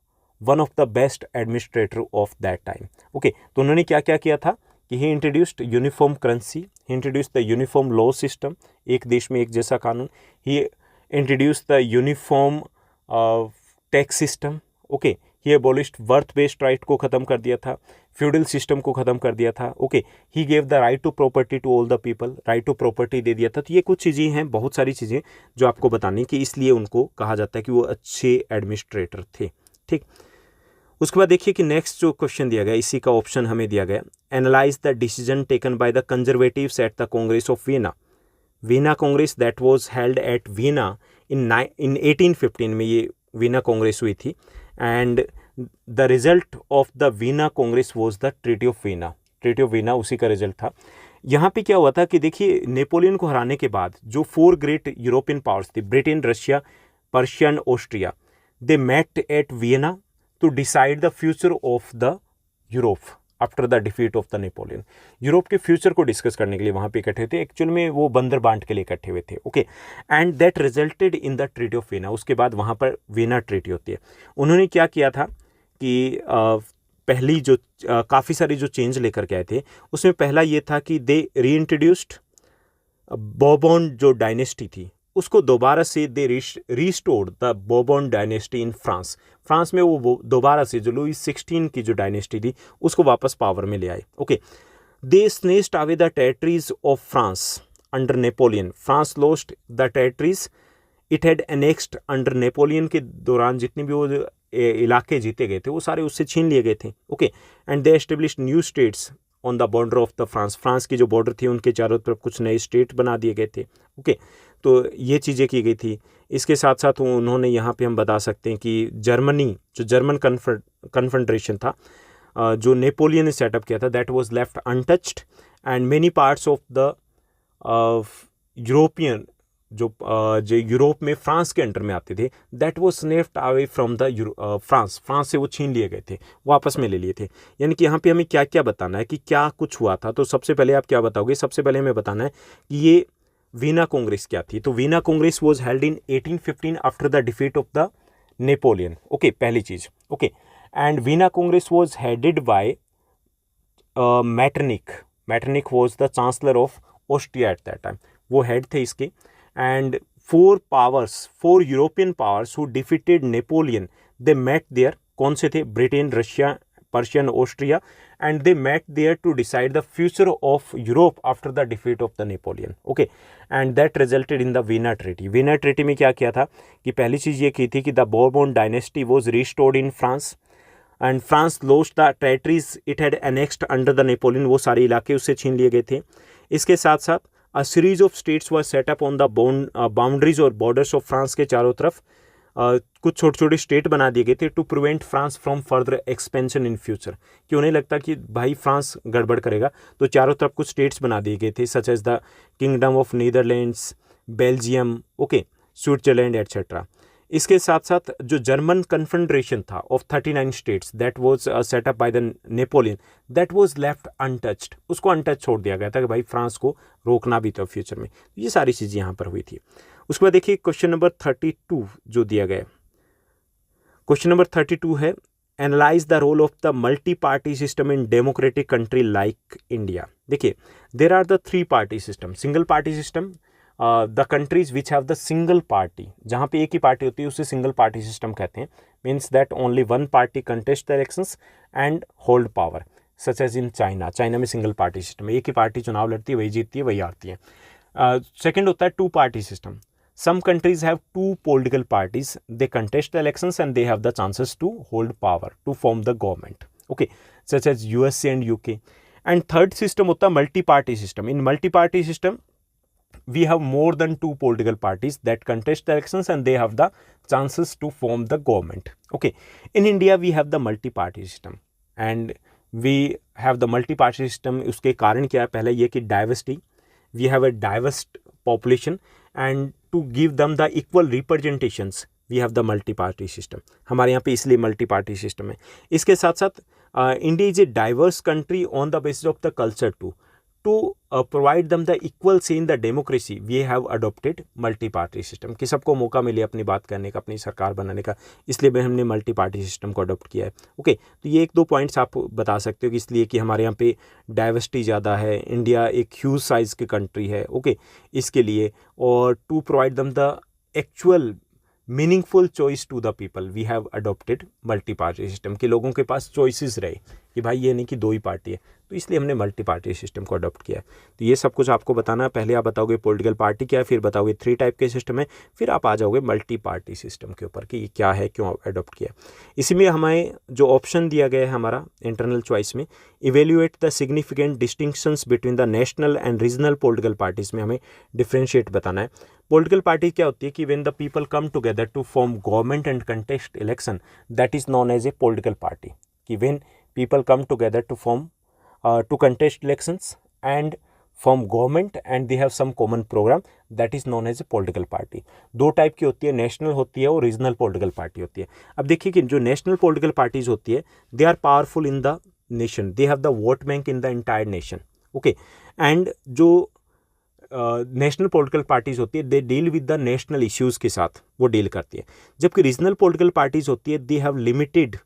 one of the best administrator of that time. Okay, तो उन्होंने क्या क्या किया था कि he introduced uniform currency, he introduced the uniform law system, एक देश में एक जैसा कानून। He introduced the uniform tax system. Okay, he abolished birth based right को ख़त्म कर दिया था, फ्यूडल सिस्टम को ख़त्म कर दिया था। Okay, he gave the right to property to all the people, right to property दे दिया था। तो ये कुछ चीज़ें हैं, बहुत सारी चीज़ें जो आपको बतानी कि इसलिए उनको कहा जाता है कि वो अच्छे एडमिनिस्ट्रेटर थे। ठीक, उसके बाद देखिए कि नेक्स्ट जो क्वेश्चन दिया गया, इसी का ऑप्शन हमें दिया गया, analyse the decision taken by the conservatives at the Congress of Vienna. Vienna Congress that was held at Vienna in 1815 में ये वियना कांग्रेस हुई थी। And the result of the Vienna Congress was the treaty of Vienna. Treaty of Vienna उसी का result था। यहाँ पे क्या हुआ था कि देखिए, नेपोलियन को हराने के बाद जो 4 ग्रेट यूरोपियन पावर्स थी, Britain, Russia, Persia, Austria, they met at Vienna to decide the future of the Europe after the defeat of the Napoleon. Europe के फ्यूचर को डिस्कस करने के लिए वहाँ पे इकट्ठे थे। एक्चुअल में वो बंदर बांट के लिए इकट्ठे हुए थे। Okay, and that resulted in the treaty of Vienna. उसके बाद वहाँ पर वियना ट्रीटी होती है। उन्होंने क्या किया था कि पहली जो काफ़ी सारी जो चेंज लेकर के आए थे, उसमें पहला ये था कि दे री इंट्रोड्यूस्ड बॉर्बन जो डायनेस्टी थी उसको दोबारा से they restored the Bourbon dynasty in France. France में वो दोबारा से जो लुई 16 की जो डायनेस्टी थी उसको वापस पावर में ले आए। Okay, they snatched away the territories of France under Napoleon. France lost the territories it had annexed under Napoleon के दौरान जितने भी वो इलाके जीते गए थे वो सारे उससे छीन लिए गए थे। Okay, and they established new states on the border of the France. France की जो बॉर्डर थी उनके चारों तरफ कुछ नए स्टेट बना दिए गए थे। ओके, तो ये चीज़ें की गई थी। इसके साथ साथ उन्होंने यहाँ पे हम बता सकते हैं कि जर्मनी, जो जर्मन कन्फेडरेशन था जो नेपोलियन ने सेटअप किया था, that was left untouched and many parts of the European जो यूरोप में फ्रांस के अंडर में आते थे, that was snatched away from the France से वो छीन लिए गए थे, वापस में ले लिए थे। यानी कि यहाँ पे हमें क्या क्या बताना है कि क्या कुछ हुआ था। तो सबसे पहले आप क्या बताओगे? सबसे पहले हमें बताना है कि ये वियना कांग्रेस क्या थी। तो Vienna Congress was held in 1815 after the defeat of the Napoleon. Okay, पहली चीज। Okay, and Vienna Congress was headed by Metternich. Metternich was the chancellor of Austria at that time, वो हेड थे इसके। And 4 European powers who defeated Napoleon, they met there. कौन से थे? Britain, Russia, Persian, Austria, and they met there to decide the future of Europe after the defeat of the Napoleon. Okay, and that resulted in the Vienna Treaty. Vienna Treaty में क्या किया था कि पहली चीज़ ये की थी कि the Bourbon dynasty was restored in France and France lost the territories it had annexed under the Napoleon. वो सारे इलाके उससे छीन लिए गए थे। इसके साथ साथ a series of states were set up on the boundaries और borders of France के चारों तरफ कुछ छोटे छोटे स्टेट बना दिए गए थे to prevent France from further expansion in future. कि उन्हें लगता कि भाई फ्रांस गड़बड़ करेगा, तो चारों तरफ कुछ स्टेट्स बना दिए गए थे, such as the kingdom of Netherlands, Belgium, okay, Switzerland etcetera. इसके साथ साथ जो जर्मन कन्फेडरेशन था of 39 states that was set up by the Napoleon, that was left untouched. उसको अनटच छोड़ दिया गया था कि भाई फ्रांस को रोकना भी था फ्यूचर में। ये सारी चीज़ें यहाँ पर हुई थी। उसके बाद देखिए क्वेश्चन नंबर 32 जो दिया गया। क्वेश्चन नंबर 32 है, analyse the role of the multi party system in democratic country like India. देखिए, there are the 3 party system. Single party system, the countries which have the single party, जहाँ पे एक ही party होती है उसे single party system कहते हैं। Means that only one party contest the elections and hold power, such as in China. China में single party system है, एक ही पार्टी चुनाव लड़ती है, वही जीतती है, वही हारती है। सेकेंड होता है 2 party system. Some countries have 2 political parties. They contest the elections and they have the chances to hold power, to form the government. Okay, such as USA and UK. And third system होता है multi-party system. In multi-party system, we have more than 2 political parties that contest the elections and they have the chances to form the government. Okay, in India we have the multi-party system and we have the multi-party system. उसके कारण क्या है, पहले ये कि diversity, we have a diverse population and to give them the equal representations we have the multi-party system. हमारे यहाँ पे इसलिए multi-party system है. इसके साथ साथ India is a diverse country on the basis of the culture too. To provide them the equal say in the democracy, we have adopted multi-party system. कि सबको मौका मिले अपनी बात करने का, अपनी सरकार बनाने का, इसलिए हमने मल्टी-पार्टी सिस्टम को अडॉप्ट किया है. ओके, तो ये 1-2 पॉइंट्स आप बता सकते हो कि इसलिए कि हमारे यहाँ पे डाइवर्सिटी ज़्यादा है, इंडिया एक ह्यूज साइज़ की कंट्री है. ओके, इसके लिए और to provide them the actual meaningful choice to the people we have adopted multi party system. कि लोगों के पास चॉइसेस रहे कि भाई ये नहीं कि 2 ही पार्टी है, तो इसलिए हमने मल्टी पार्टी सिस्टम को अडॉप्ट किया है. तो ये सब कुछ आपको बताना है. पहले आप बताओगे पॉलिटिकल पार्टी क्या है, फिर बताओगे 3 टाइप के सिस्टम है, फिर आप आ जाओगे मल्टी पार्टी सिस्टम के ऊपर कि ये क्या है, क्यों अडॉप्ट किया. इसी में हमें जो ऑप्शन दिया गया है हमारा इंटरनल चॉइस में, evaluate the significant distinctions between the national and regional political parties में हमें डिफ्रेंशिएट बताना है. पॉलिटिकल पार्टी क्या होती है कि when the people come together to form government and contest election, that is known as a political party. कि when people come together to form to contest elections and form government and they have some common programme, that is known as a political party. 2 type की होती है, national होती है और regional political party होती है. अब देखिए कि जो नेशनल पॉलिटिकल पार्टीज होती है, they are powerful in the nation, they have the vote bank in the entire nation. Okay, and जो नेशनल पॉलिटिकल पार्टीज होती है, they deal with the national issues के साथ वो डील करती है. जबकि रीजनल पॉलिटिकल पार्टीज होती है, they have limited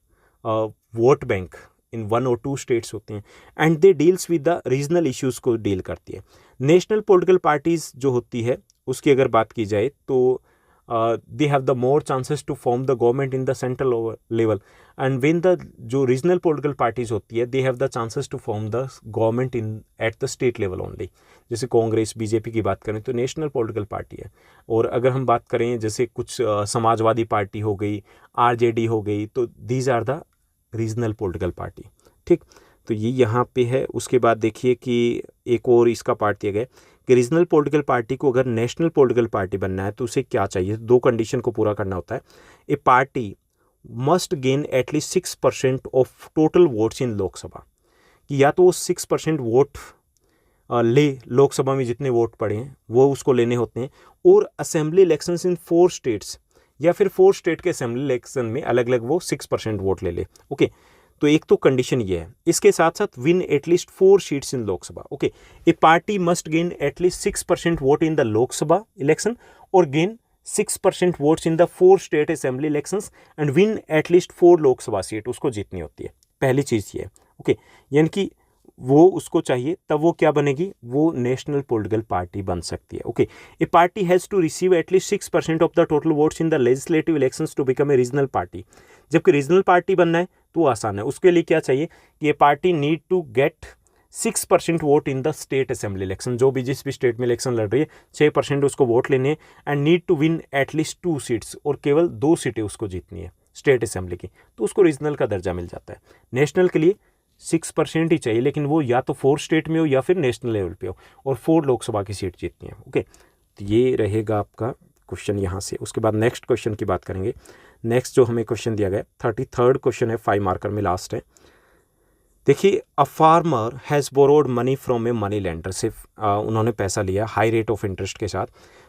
vote bank in 1 और 2 स्टेट्स होते हैं and they deals with the regional issues को डील करती है. नेशनल पॉलिटिकल पार्टीज जो होती है उसकी अगर बात की जाए तो they have the more chances to form the government in the central level and when the जो regional political parties होती है, they have the chances to form the government in at the state level only. जैसे Congress, BJP की बात करें तो national political party है. और अगर हम बात करें जैसे कुछ समाजवादी पार्टी हो गई, आरजेडी हो गई, तो these are the regional political party. ठीक, तो ये यहाँ पे है. उसके बाद देखिए कि एक और इसका पार्ट दिया गया कि रीजनल पॉलिटिकल पार्टी को अगर नेशनल पॉलिटिकल पार्टी बनना है तो उसे क्या चाहिए, 2 कंडीशन को पूरा करना होता है. A party must gain at least 6% of total votes in Lok Sabha. कि या तो वो 6% वोट ले, लोकसभा में जितने वोट पड़े हैं वो उसको लेने होते हैं, और असेंबली इलेक्शंस इन 4 स्टेट्स या फिर 4 स्टेट के असेंबली इलेक्शन में अलग अलग वो 6% वोट ले ले. ओके, तो एक तो कंडीशन ये है. इसके साथ साथ win at least 4 seats in Lok Sabha. Okay, a party must gain at least 6% vote in the Lok Sabha election और gain 6% votes in the 4 state assembly elections and win at least 4 Lok Sabha seat, उसको जीतनी होती है. पहली चीज़ ये है. ओके, यानी कि वो उसको चाहिए, तब वो क्या बनेगी, वो नेशनल पॉलिटिकल पार्टी बन सकती है. Okay, a party has to receive at least 6% of the total votes in the legislative elections to become a regional party. जबकि रीजनल पार्टी बनना है तो आसान है. उसके लिए क्या चाहिए कि ये party need to get 6% vote in the state assembly election. जो भी जिस भी स्टेट में इलेक्शन लड़ रही है 6% उसको वोट लेने हैं and need to win at least 2 seats, और केवल 2 सीटें उसको जीतनी है स्टेट असेंबली की, तो उसको रीजनल का दर्जा मिल जाता है. नेशनल के लिए 6% ही चाहिए, लेकिन वो या तो 4 स्टेट में हो या फिर नेशनल लेवल पे हो, और 4 लोकसभा की सीट जीतनी है. ओके, तो ये रहेगा आपका क्वेश्चन यहाँ से. उसके बाद नेक्स्ट क्वेश्चन की बात करेंगे. नेक्स्ट जो हमें क्वेश्चन दिया गया 33rd क्वेश्चन है, 5 मार्कर में लास्ट है. देखिए, a farmer has borrowed money from a money lender. सिर्फ उन्होंने पैसा लिया हाई रेट ऑफ इंटरेस्ट के साथ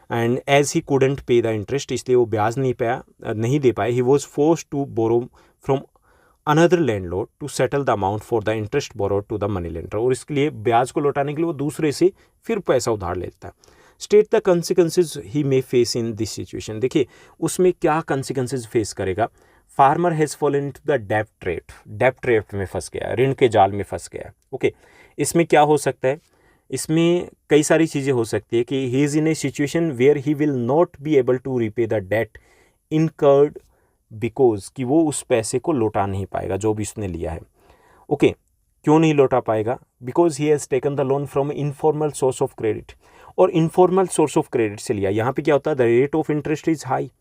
and as he couldn't pay the interest, इसलिए वो ब्याज नहीं दे पाए. He was forced to borrow from another landlord to settle the amount for the interest borrowed to the money lender. और इसके लिए ब्याज को लौटाने के लिए वो दूसरे से फिर पैसा उधार लेता है. State the consequences he may face in this situation. देखिए उसमें क्या कंसिक्वेंसेज फेस करेगा. Farmer has fallen into the डेब्ट ट्रैप में फंस गया, ऋण के जाल में फंस गया. ओके, इसमें क्या हो सकता है, इसमें कई सारी चीज़ें हो सकती है कि he is in a situation where he will not be able to repay the debt incurred because कि वो उस पैसे को लौटा नहीं पाएगा जो भी उसने लिया है. ओके, क्यों नहीं लौटा पाएगा, because he has taken the loan from informal source of credit. और इनफॉर्मल सोर्स ऑफ क्रेडिट से लिया, यहाँ पे क्या होता है, the rate of interest is high.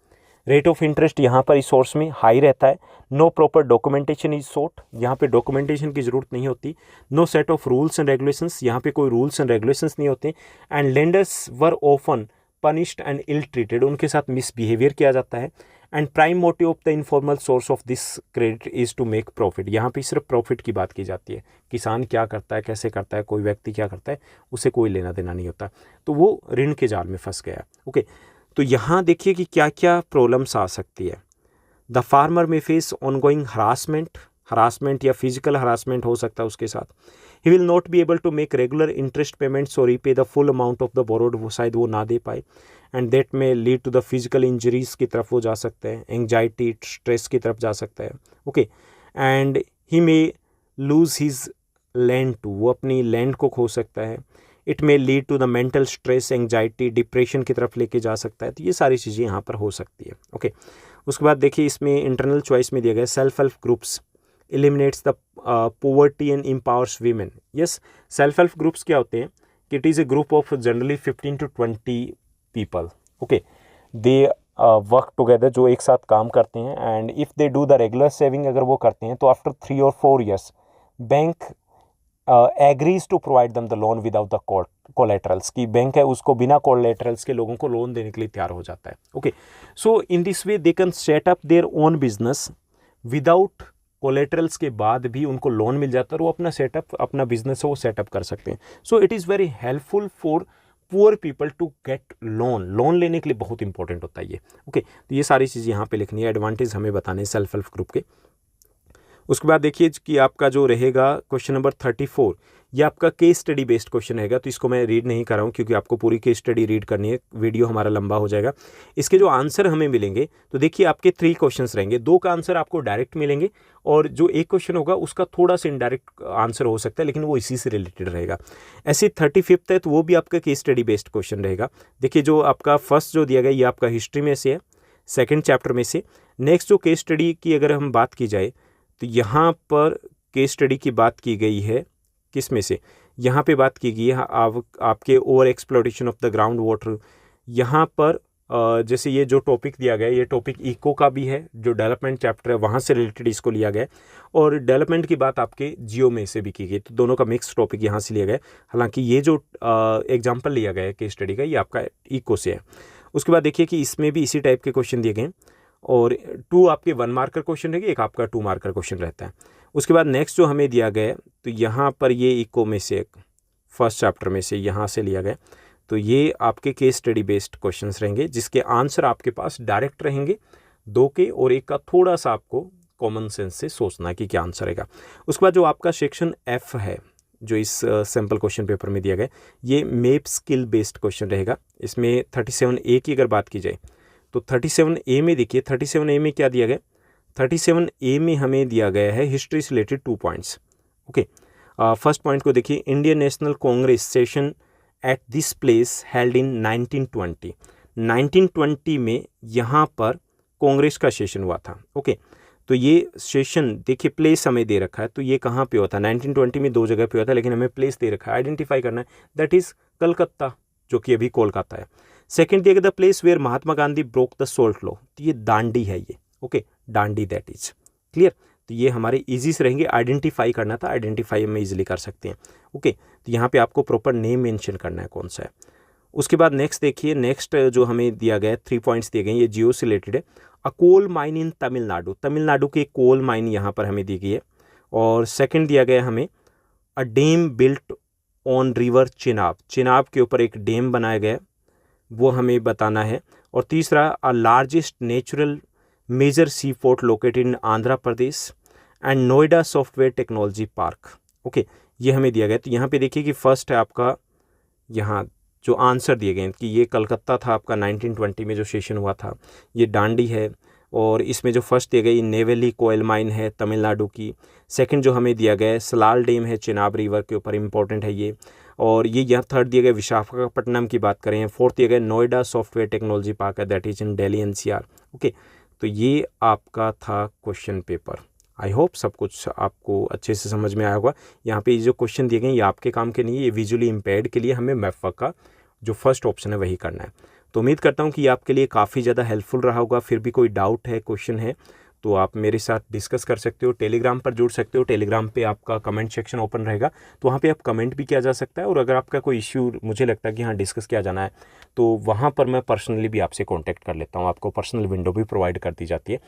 Rate of interest यहाँ पर इस सोर्स में हाई रहता है, no proper documentation is sought, यहाँ पे डॉक्यूमेंटेशन की ज़रूरत नहीं होती। No set of rules and regulations, यहाँ पे कोई रूल्स एंड रेगुलेशंस नहीं होते। And lenders were often punished and ill treated, उनके साथ मिसबिहेवियर किया जाता है। And prime motive of the informal source of this credit is to make profit, यहाँ पे सिर्फ प्रॉफिट की बात की जाती है। किसान क्या करता है, कैसे करता है, कोई व्यक्ति क्या करता है, उसे कोई लेना देना नहीं होता, तो वो ऋण के जाल में फंस गया। ओके, तो यहाँ देखिए कि क्या क्या प्रॉब्लम्स आ सकती है। The farmer may face ongoing harassment या फिजिकल हरासमेंट हो सकता है उसके साथ। He will not be able to make regular interest payments और repay the full amount of the borrowed, वो शायद वो ना दे पाए। And that may lead to the physical injuries की तरफ वो जा सकते हैं, एंग्जाइटी स्ट्रेस की तरफ जा सकता है। Okay, and he may lose his land too, वो अपनी लैंड को खो सकता है। It may lead to the mental stress, anxiety, depression की तरफ लेके जा सकता है। तो ये सारी चीज़ें यहाँ पर हो सकती है। ओके, उसके बाद देखिए इसमें इंटरनल चॉइस में दिया गया self help groups eliminates the poverty and empowers women. Yes, self help groups क्या होते हैं कि it is a group of generally 15 to 20 पीपल। ओके, दे वर्क टुगेदर, जो एक साथ काम करते हैं। And if they do the regular saving, अगर वो करते हैं तो after 3 or 4 years bank agrees to provide them the loan without the collaterals, की बैंक है उसको बिना कोलेटरल्स के लोगों को लोन देने के लिए तैयार हो जाता है। Okay, so in this way they can set up their own business without collaterals के बाद भी उनको लोन मिल जाता है और वो अपना सेटअप, अपना बिजनेस है वो सेटअप कर सकते हैं। So it is very helpful for poor people to get loan लेने के लिए बहुत इंपॉर्टेंट होता है ये। ओके, तो ये सारी चीज़ यहाँ पे लिखनी है, एडवांटेज हमें बताने सेल्फ हेल्प ग्रुप के। उसके बाद देखिए कि आपका जो रहेगा क्वेश्चन नंबर 34, ये आपका केस स्टडी बेस्ड क्वेश्चन रहेगा। तो इसको मैं रीड नहीं कर रहा हूँ क्योंकि आपको पूरी केस स्टडी रीड करनी है, वीडियो हमारा लंबा हो जाएगा। इसके जो आंसर हमें मिलेंगे, तो देखिए आपके 3 क्वेश्चंस रहेंगे, 2 का आंसर आपको डायरेक्ट मिलेंगे और जो एक क्वेश्चन होगा उसका थोड़ा सा इनडायरेक्ट आंसर हो सकता है, लेकिन वो इसी से रिलेटेड रहेगा। ऐसे 35th है तो वो भी आपका केस स्टडी बेस्ड क्वेश्चन रहेगा। देखिए जो आपका फर्स्ट जो दिया गया ये आपका हिस्ट्री में से है, सेकेंड चैप्टर में से। नेक्स्ट जो केस स्टडी की अगर हम बात की जाए तो यहाँ पर केस स्टडी की बात की गई है किस में से, यहाँ पे बात की गई है आपके over exploration of the ground water. यहाँ पर जैसे ये जो टॉपिक दिया गया है ये टॉपिक इको का भी है, जो डेवलपमेंट चैप्टर है वहाँ से रिलेटेड इसको लिया गया है, और डेवलपमेंट की बात आपके जियो में से भी की गई, तो दोनों का मिक्स टॉपिक यहाँ से लिया गया है। हालांकि ये जो एग्जाम्पल लिया गया है केस स्टडी का ये आपका इको से है। उसके बाद देखिए कि इसमें भी इसी टाइप के क्वेश्चन दिए गए हैं, और 2 आपके 1 मार्कर क्वेश्चन रहेंगे, एक आपका 2 मार्कर क्वेश्चन रहता है। उसके बाद नेक्स्ट जो हमें दिया गया है तो यहाँ पर ये इको में से फर्स्ट चैप्टर में से यहाँ से लिया गया, तो ये आपके केस स्टडी बेस्ड क्वेश्चंस रहेंगे जिसके आंसर आपके पास डायरेक्ट रहेंगे 2 के, और एक का थोड़ा सा आपको कॉमन सेंस से सोचना है कि क्या आंसर रहेगा। उसके बाद जो आपका सेक्शन F है जो इस सैम्पल क्वेश्चन पेपर में दिया गया ये मैप स्किल बेस्ड क्वेश्चन रहेगा। इसमें 37A की अगर बात की जाए तो 37A में देखिए 37A में क्या दिया गया, 37A में हमें दिया गया है हिस्ट्री से related 2 points. Okay, first point को देखिए, Indian national Congress session at this place held in 1920। 1920 में यहाँ पर कांग्रेस का सेशन हुआ था। ओके, तो ये सेशन देखिए प्लेस हमें दे रखा है, तो ये कहाँ पे हुआ था, 1920 में 2 जगह पे हुआ था, लेकिन हमें प्लेस दे रखा है, आइडेंटिफाई करना है, दैट इज़ कलकत्ता, जो कि अभी कोलकाता है। सेकंड दिया गया the place where Mahatma Gandhi broke the salt law, तो ये दांडी है ये। Okay, Dandi, that is clear. तो ये हमारे इजी से रहेंगे, आइडेंटिफाई करना था, आइडेंटिफाई हम इजीली कर सकते हैं। ओके, तो यहाँ पे आपको प्रॉपर नेम मेंशन करना है कौन सा है। उसके बाद नेक्स्ट देखिए, नेक्स्ट जो हमें दिया गया है 3 पॉइंट्स दिए गए हैं, ये जियो से रिलेटेड है। A coal mine in Tamil Nadu, Tamil Nadu की कोल माइन यहाँ पर हमें दी गई है। और सेकेंड दिया गया हमें a dam built on river Chenab, Chenab के ऊपर एक डैम बनाया गया वो हमें बताना है। और तीसरा a largest natural major sea port located in Andhra Pradesh and Noida software technology park. Okay, ये हमें दिया गया। तो यहाँ पे देखिए कि फर्स्ट है आपका, यहाँ जो आंसर दिए गए हैं कि ये कलकत्ता था आपका 1920 में जो सेशन हुआ था, ये दांडी है, और इसमें जो फर्स्ट दिया गया नेवेली कोयल माइन है तमिलनाडु की। सेकंड जो हमें दिया गया है सलाल डैम है चिनाब रिवर के ऊपर, इंपॉर्टेंट है ये। और ये यहाँ थर्ड दिया गया विशाखापट्टनम की बात करें। फोर्थ दिया गया नोएडा सॉफ्टवेयर टेक्नोलॉजी पार्क है, that is in Delhi NCR. Okay, तो ये आपका था क्वेश्चन पेपर। आई होप सब कुछ आपको अच्छे से समझ में आया होगा। यहाँ पे ये जो क्वेश्चन दिए गए ये आपके काम के नहीं है, ये विजुअली इम्पेयर्ड के लिए हमें मैफक का जो फर्स्ट ऑप्शन है वही करना है। तो उम्मीद करता हूँ कि ये आपके लिए काफ़ी ज़्यादा हेल्पफुल रहा होगा। फिर भी कोई डाउट है, क्वेश्चन है तो आप मेरे साथ डिस्कस कर सकते हो, टेलीग्राम पर जुड़ सकते हो। टेलीग्राम पे आपका कमेंट सेक्शन ओपन रहेगा, तो वहाँ पे आप कमेंट भी किया जा सकता है। और अगर आपका कोई इश्यू मुझे लगता है कि हाँ डिस्कस किया जाना है, तो वहाँ पर मैं पर्सनली भी आपसे कॉन्टैक्ट कर लेता हूँ। आपको पर्सनल विंडो भी प्रोवाइड कर दी जाती है।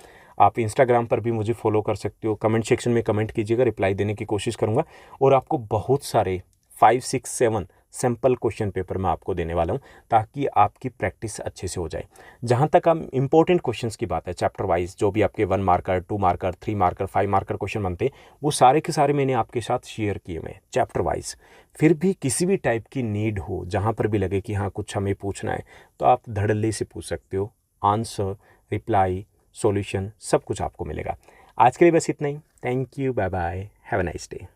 आप इंस्टाग्राम पर भी मुझे फॉलो कर सकते हो। कमेंट सेक्शन में कमेंट कीजिएगा, रिप्लाई देने की कोशिश करूँगा। और आपको बहुत सारे 5, 6, 7 सैम्पल क्वेश्चन पेपर मैं आपको देने वाला हूं, ताकि आपकी प्रैक्टिस अच्छे से हो जाए। जहां तक हम इंपॉर्टेंट क्वेश्चंस की बात है, चैप्टर वाइज जो भी आपके 1 marker, 2 marker, 3 marker, 5 marker question बनते हैं, वो सारे के सारे मैंने आपके साथ शेयर किए हुए चैप्टर वाइज। फिर भी किसी भी टाइप की नीड हो, जहाँ पर भी लगे कि हाँ कुछ हमें पूछना है, तो आप धड़ल्ले से पूछ सकते हो। आंसर, रिप्लाई, सॉल्यूशन सब कुछ आपको मिलेगा। आज के लिए बस इतना ही। Thank you, bye bye, have a nice day.